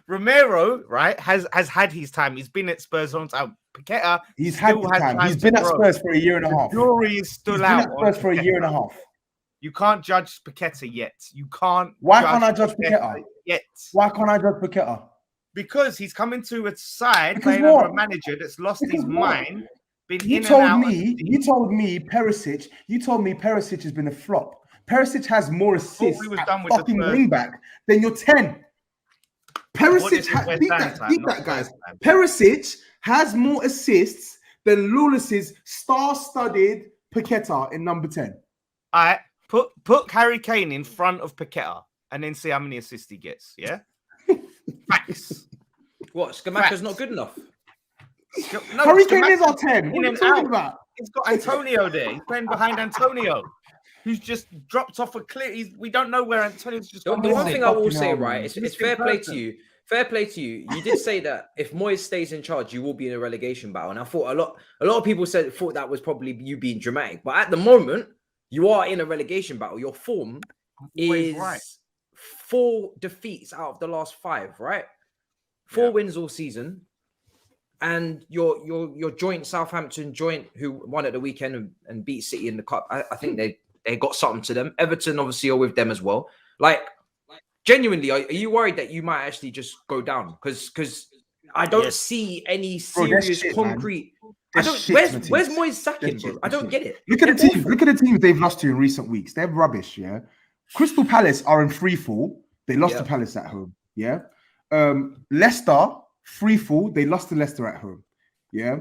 Romero, right, has had his time. He's been at Spurs on time. Paqueta, he's had his time. He's been at Spurs for a year and a half. The jury is still out. He's been at Spurs for a year and a half. You can't judge Paqueta yet. You can't. Why can't I judge Paqueta yet? Why can't I judge Paqueta? Because he's coming to a side playing under a manager that's lost his mind. You told me Perisic has been a flop. Perisic has more assists at fucking wingback than your 10. Perisic beat that, guys. Perisic has more assists than Lawless's star-studded Paqueta in number 10. All right, put Harry Kane in front of Paqueta and then see how many assists he gets. Yeah, facts. What? Scamacca's not good enough. No, Harry Kane is our 10. What are you talking about? He's got Antonio there. He's playing behind Antonio, who's just dropped off a cliff. We don't know where Antonio's just gone. The one thing I will say, right, it's fair play to you. Fair play to you. You did say that if Moyes stays in charge, you will be in a relegation battle. And I thought a lot of people thought that was probably you being dramatic. But at the moment, you are in a relegation battle. Your form is 4 defeats out of the last 5, right? 4 wins all season. And your joint Southampton who won at the weekend and beat City in the cup. I think they got something to them. Everton obviously are with them as well. Like genuinely, are you worried that you might actually just go down? Because I don't see any serious concrete. Where's Moyes sacking, bro? I don't get it. Look at the teams they've lost to in recent weeks. They're rubbish. Yeah, Crystal Palace are in free fall. They lost to Palace at home. Yeah, Leicester. Free fall, they lost to Leicester at home. Yeah.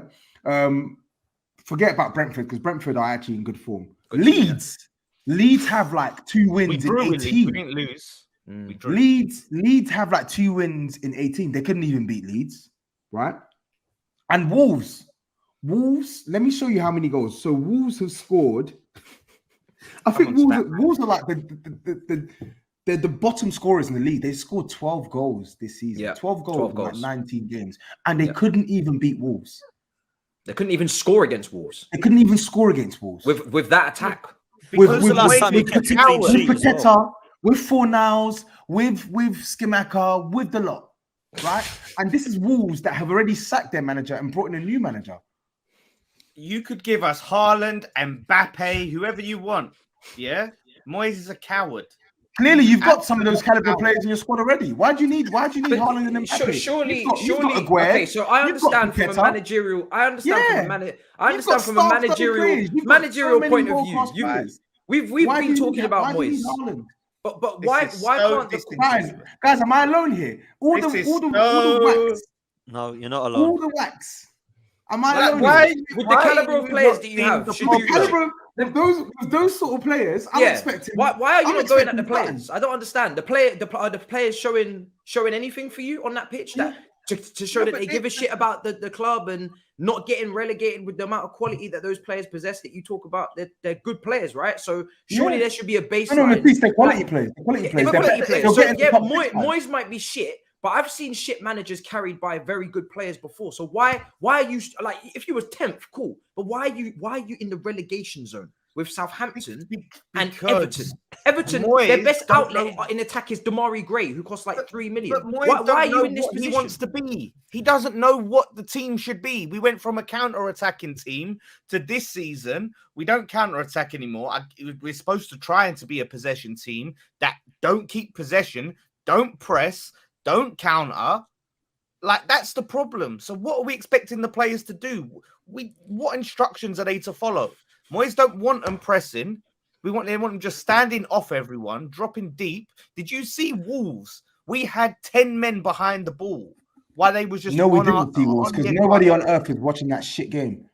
Forget about Brentford because Brentford are actually in good form. Good Leeds have like 2 We wins in drew with Leeds. 18. We didn't lose. We drew. Leeds have like 2 wins in 18. They couldn't even beat Leeds, right? And Wolves, let me show you how many goals. So Wolves have scored. I think Wolves are like they're the bottom scorers in the league. They scored 12 goals this season. Yeah, 12 goals in like 19 games. And they Yeah. couldn't even beat Wolves. They couldn't even score against Wolves. They couldn't even score against Wolves. With that attack. Because the last time you kept a clean sheet as Paqueta, well. with Fornals, with Skamaka, with the lot, right? And this is Wolves that have already sacked their manager and brought in a new manager. You could give us Haaland, Mbappe, whoever you want. Yeah, Moyes is a coward. Clearly, you've got some of those caliber players in your squad already. Why do you need Haaland and Mbappe? Surely. You've got Aguero, Okay, so I understand from a managerial. I understand from a managerial point of view. We've been talking about Moyes. But why can't the guys? Am I alone here? All the wax. No, you're not alone. All the wax. Am I alone? With the caliber of players that you have, with those sort of players, I'm expecting. Why are you not going at the players? I don't understand. Are the players showing anything for you on that pitch to show that they give a shit about the club and not getting relegated with the amount of quality that those players possess that you talk about? They're good players, right? So surely there should be a baseline. No, at least they're quality players. Moyes might be shit. But I've seen shit managers carried by very good players before. So why are you like if you were 10th, cool. But why are you in the relegation zone with Southampton and Everton? Everton, their best outlet in attack is Damari Gray, who costs like 3 million. But why are you in this what position? He wants to be. He doesn't know what the team should be. We went from a counter-attacking team to this season. We don't counter-attack anymore. We're supposed to try and to be a possession team that don't keep possession, don't press, don't counter. Like, that's the problem. So what are we expecting the players to do? What instructions are they to follow? Moyes don't want them pressing. They want them just standing off everyone, dropping deep. Did you see Wolves? We had 10 men behind the ball while they was just we didn't see Wolves because nobody on earth was watching that shit game.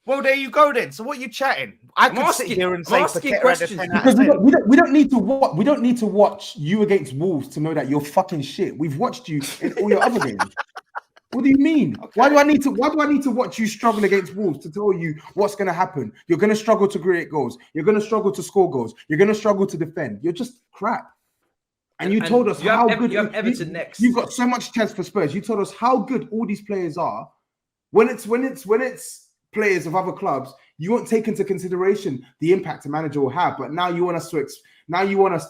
Well, there you go then. So what are you chatting? I can sit here and say because we don't need to watch you against Wolves to know that you're fucking shit. We've watched you in all your other games. What do you mean? Okay. Why do I need to watch you struggle against Wolves to tell you what's going to happen? You're going to struggle to create goals. You're going to struggle to score goals. You're going to struggle to defend. You're just crap. And you told us how good you have Everton next. You've got so much chance for Spurs. You told us how good all these players are. When it's players of other clubs, you won't take into consideration the impact a manager will have. But now you want us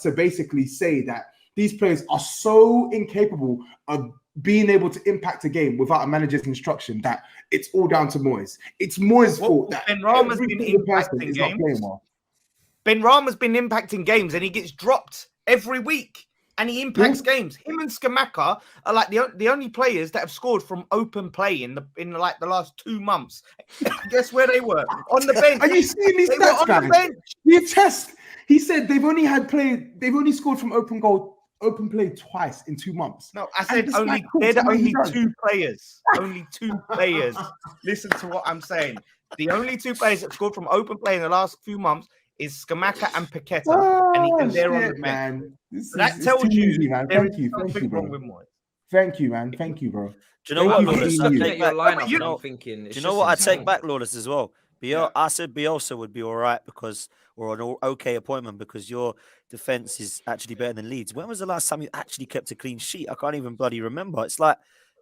to basically say that these players are so incapable of being able to impact a game without a manager's instruction that it's all down to Moyes. It's Moyes' fault that Benrahma's been impacting games. Benrahma's been impacting games and he gets dropped every week and he impacts games. Him and Skamaka are like the only players that have scored from open play in like the last 2 months. Guess where they were? On the bench. Are you seeing these stats, guys? The test. He said they've only scored from open play twice in 2 months. No, I said they're the only 2 players. Only 2 players. Listen to what I'm saying. The only 2 players that scored from open play in the last few months is Skamaka and Paqueta, and they're on the bench. That tells you there is something wrong with Moyes. Thank you, man. Thank you, bro. Do you know what, Lawless? Do you know what I take back, Lawless, as well? I said Bielsa would be all right or an okay appointment because your defense is actually better than Leeds. When was the last time you actually kept a clean sheet? I can't even bloody remember. It's like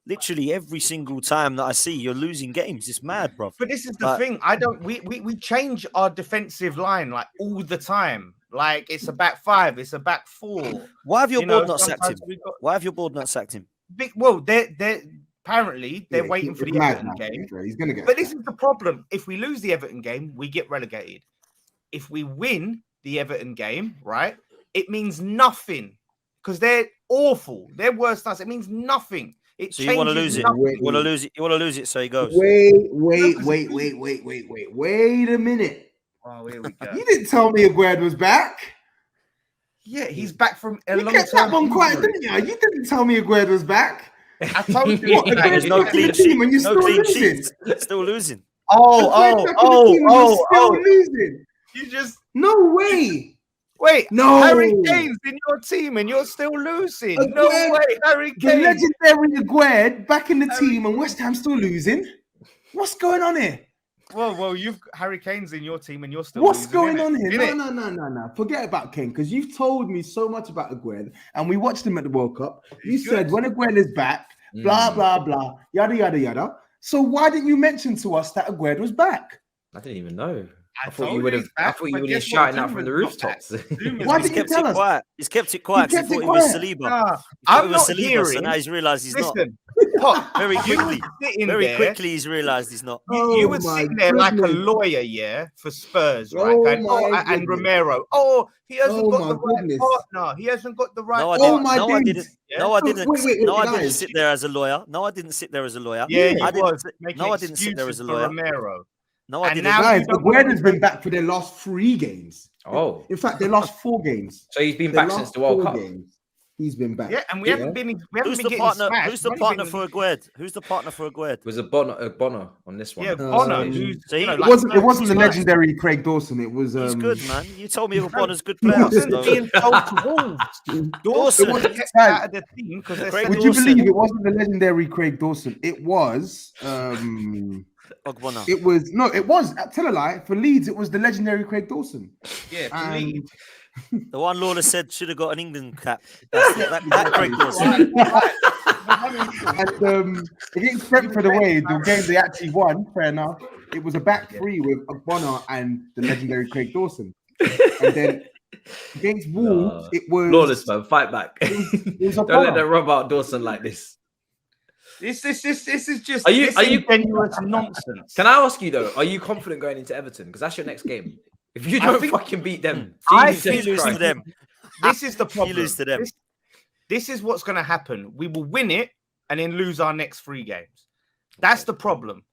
literally every single time that I see you're losing games. It's mad, bro. But this is the thing. We change our defensive line like all the time. Like it's a back 5, it's a back 4. Why have your board not sacked him? Why have your board not sacked him? They're apparently they're waiting for the Everton game. He's gonna get. But this is the problem. If we lose the Everton game, we get relegated. If we win the Everton game, right, it means nothing because they're awful. They're worse than us. It means nothing. So you want to lose it? You want to lose it? You want to lose it? So he goes. Wait a minute. Oh, here we go. You didn't tell me Aguero was back. Yeah, he's back from a long time. You kept that one quiet, didn't you? You didn't tell me Aguero was back. I told you. What, There's no back in clean the team and sheet. you're No still clean losing? sheets. Still losing. Oh. Losing. You just No way. wait. No. Harry Kane's in your team and you're still losing. No Aguerd, way, Harry The Kane. legendary Aguerd back in the Harry team and West Ham still losing. What's going on here? Well, you've Harry Kane's in your team and you're still What's losing, going innit? on here? Innit? No. Forget about Kane because you've told me so much about Aguerd and we watched him at the World Cup. You He's said good. when Aguerd is back, blah, blah, blah, yada, yada, yada. So why didn't you mention to us that Aguerd was back? I didn't even know. I thought told you would have. he's back, I thought you but would have guess shouting what? out from the Zuma's not rooftops. back. Zuma's Why not didn't you Kept tell it us? quiet. He's kept it quiet. 'cause kept he thought it he was quiet. Saliba. Nah, He thought I'm he was not Saliba, so hearing. now he's realised he's not. Listen, Pop, Very you were quickly. sitting Very there. quickly, he's realised he's not. You were Oh my sitting there like a goodness. lawyer, yeah, for Spurs, right? Oh Going, my and goodness. Romero. Oh, he hasn't Oh got my the right goodness. partner. He hasn't got the right No, I partner. didn't. my No, I days. didn't. Yeah? No, I didn't. Wait, No, I didn't guys. sit there as a lawyer. No, I didn't sit there as a lawyer. Yeah, I you didn't. was making No, I didn't sit there excuses as a for lawyer. Romero. No, I And didn't. now Guys, you don't want Aguerd has to been bring- back for their last 3 games. Oh, In fact, their last 4 games. so he's been Their back last since the World 4 Cup. games. He's been back. Yeah, and we haven't been Who's the getting partner? smashed. Who's the We've partner only for Aguerd? Who's the partner for Aguerd? It was a Bonner on this one. Yeah, Bonner, Um, who's so you know, he- It like, wasn't the nice. legendary Craig Dawson. It was He's good, man. You told me Bonner's good he player. wasn't so- being told to Wolves. Dawson was kept out of the team because they're Craig sending Would you Dawson. believe it wasn't the legendary Craig Dawson? It was Ogbonna. it was tell a lie for Leeds. It was the legendary Craig Dawson. yeah, for And Leeds. The one Lawless said should have got an England cap. That Craig Dawson. And against Brentford away, the game they actually won, fair enough. It was a back 3 with Bonner and the legendary Craig Dawson. And then against Wolves, it was Lawless, man, fight back. it was a Don't let Bonner. them rub out Dawson like this. This is just Are you- this are you- ingenuous nonsense. Can I ask you though? Are you confident going into Everton? Because that's your next game. If you I don't think- fucking beat them, I Jesus think You lose Christ. to them. This is the You problem. lose to them. This is what's going to happen. We will win it and then lose our next 3 games. That's the problem.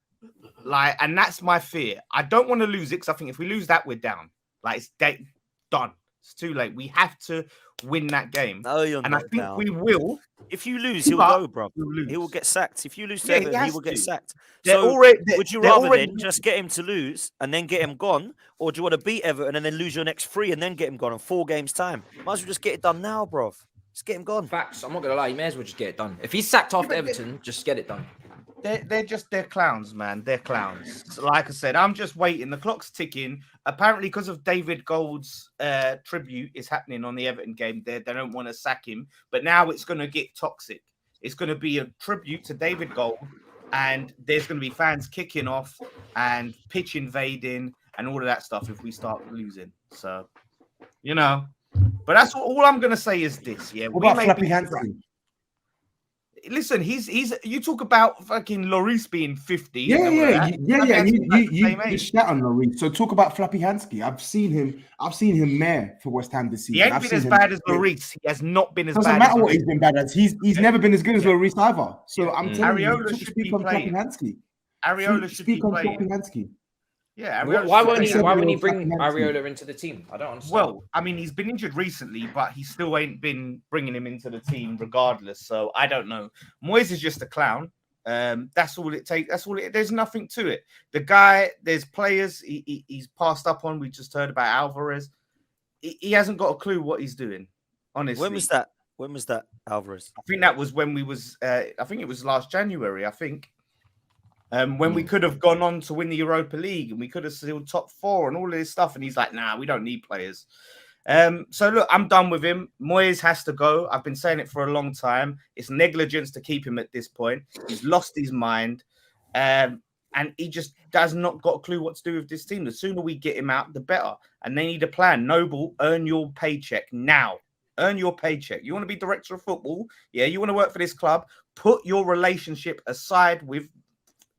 Like, and that's my fear. I don't want to lose it because I think if we lose that, we're down. Like, it's done. It's too late. We have to win that game. No, you're And I not think down. we will. If you lose, he'll But go, bro. we'll lose. He will get sacked. If you lose to Yeah, he Everton, he has will get to. sacked. They're So already- would you they're rather already- then just get him to lose and then get him gone? Or do you want to beat Everton and then lose your next 3 and then get him gone in 4 games' time? Might as well just get it done now, bro. Just get him gone. Facts. I'm not gonna lie. You may as well just get it done. If he's sacked after Everton, just get it done. They're clowns, man. They're clowns. Like I said, I'm just waiting. The clock's ticking. Apparently, because of David Gold's tribute is happening on the Everton game, they don't want to sack him. But now it's going to get toxic. It's going to be a tribute to David Gold, and there's going to be fans kicking off and pitch invading and all of that stuff if we start losing. So, you know. But that's all I'm going to say is this. Yeah. What we about may Flappy be- Hansen? Listen, he's you talk about fucking Lloris being 50. Yeah. and all of that. You just shat on Lloris. So talk about Flappy Hansky. I've seen him mayor for West Ham this season. He ain't I've been seen as him- bad as Lloris. He has not been as Doesn't bad matter as what Lloris. he's been bad as. He's never been as good as Lloris either. So I'm telling you, Areola you should speak be on Flappy playing. Hansky. Areola should be Speak on Flappy playing. Hansky. Yeah, Why Areola won't should he? be Why playing. won't he bring Fucking Hansky. Areola into the team? I don't understand. Well, I mean, he's been injured recently, but he still ain't been bringing him into the team regardless. So I don't know. Moyes is just a clown. That's all it takes. That's all it. There's nothing to it. The guy, there's players he's passed up on. We just heard about Alvarez. He hasn't got a clue what he's doing. Honestly, When was that? When was that, Alvarez? I think that was when we was. I think it was last January. I think. When we could have gone on to win the Europa League and we could have sealed top 4 and all of this stuff, and he's like, "Nah, we don't need players." So look, I'm done with him. Moyes has to go. I've been saying it for a long time. It's negligence to keep him at this point. He's lost his mind, and he just does not got a clue what to do with this team. The sooner we get him out, the better. And they need a plan. Noble, earn your paycheck now. Earn your paycheck. You want to be director of football? Yeah, you want to work for this club? Put your relationship aside with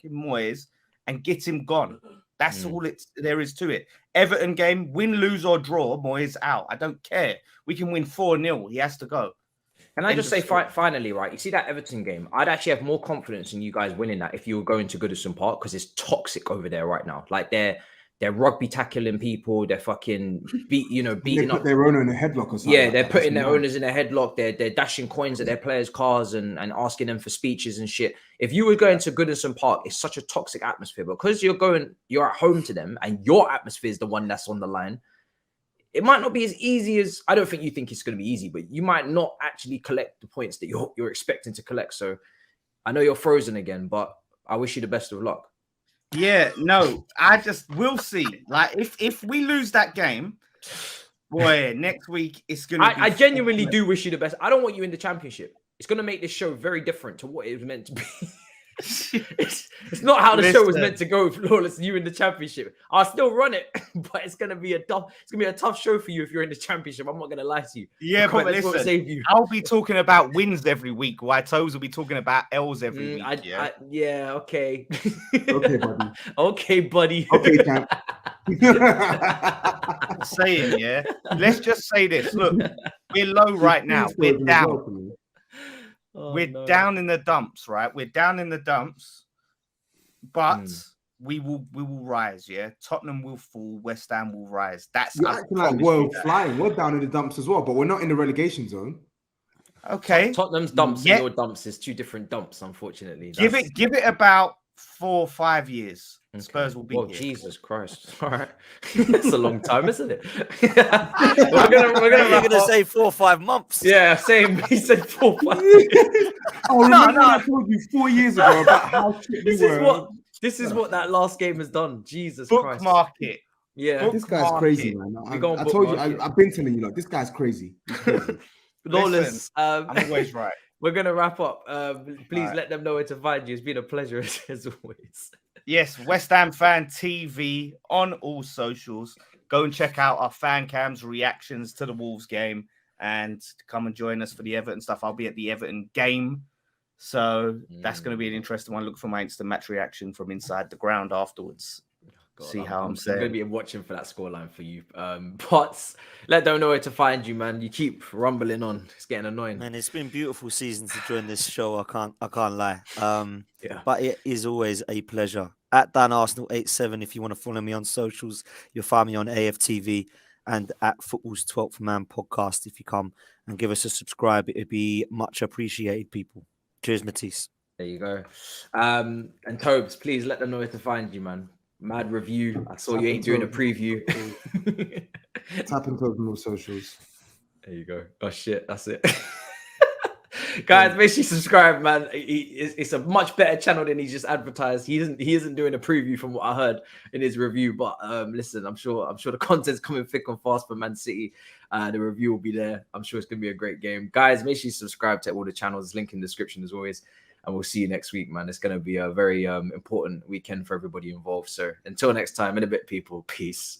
Moyes and get him gone. That's all there is to it. Everton game, win, lose or draw, Moyes out. I don't care. We can win 4-0. He has to go. Can I just say finally, right? You see that Everton game? I'd actually have more confidence in you guys winning that if you were going to Goodison Park because it's toxic over there right now. Like they're they're rugby tackling people. They're fucking beating They put up their owner in a headlock or something. Yeah, like they're that. putting That's their mad. owners in a headlock. They're dashing coins at their players' cars and asking them for speeches and shit. If you were going to Goodison Park, it's such a toxic atmosphere because you're at home to them and your atmosphere is the one that's on the line. It might not be as easy as I don't think you think it's going to be easy, but you might not actually collect the points that you're expecting to collect. So I know you're frozen again, but I wish you the best of luck. Yeah, no, we'll see. Like if we lose that game, boy, next week it's gonna be I genuinely do wish you the best. I don't want you in the championship. It's gonna make this show very different to what it was meant to be. it's not how the show was meant to go. Lawless, you in the championship. I'll still run it, but it's gonna be a tough show for you if you're in the championship. I'm not gonna lie to you. Yeah, but listen, won't save you. I'll be talking about wins every week, while Tobs will be talking about L's every week. Okay. Okay, buddy. Okay, buddy. Okay, champ. I'm saying, yeah. Let's just say this. Look, we're low right now. We're down. We're down in the dumps, right? We're down in the dumps, but we will rise. Yeah, Tottenham will fall. West Ham will rise. You're acting like we're flying. We're down in the dumps as well, but we're not in the relegation zone. Okay, Tottenham's dumps and your dumps is two different dumps. Unfortunately, give it about 4 or 5 years. Okay. Spurs will be here. Jesus Christ! All right, it's a long time, isn't it? we're gonna say 4 or 5 months. Yeah, same. He said 4 or 5. Remember I told you 4 years ago about how shit This is what that last game has done. Jesus Christ! Bookmark it. Yeah, this guy's crazy, man. I told you. I've been telling you, this guy's crazy. Lawless. I'm always right. We're gonna wrap up. Please let them know where to find you. It's been a pleasure as always. Yes, West Ham Fan TV on all socials. Go and check out our fan cams reactions to the Wolves game and come and join us for the Everton stuff. I'll be at the Everton game. So that's going to be an interesting one. Look for my instant match reaction from inside the ground afterwards. See how I'm saying. I'm going to be watching for that scoreline for you. But let them know where to find you, man. You keep rumbling on. It's getting annoying. Man, it's been beautiful season to join this show. I can't lie. Yeah. But it is always a pleasure. At DanArsenal87, if you want to follow me on socials, you'll find me on AFTV and at Football's 12th Man podcast. If you come and give us a subscribe, it'd be much appreciated, people. Cheers, Matisse. There you go. And Tobs, please let them know where to find you, man. Mad review. I saw you ain't doing a preview. Tap into all socials. There you go. Oh shit, that's it. Guys, make sure you subscribe, man. It's a much better channel than he just advertised. He isn't doing a preview from what I heard in his review. But listen, I'm sure the content's coming thick and fast for Man City. The review will be there. I'm sure it's gonna be a great game. Guys, make sure you subscribe to all the channels. Link in the description as always. And we'll see you next week, man. It's going to be a very important weekend for everybody involved. So until next time, in a bit, people. Peace.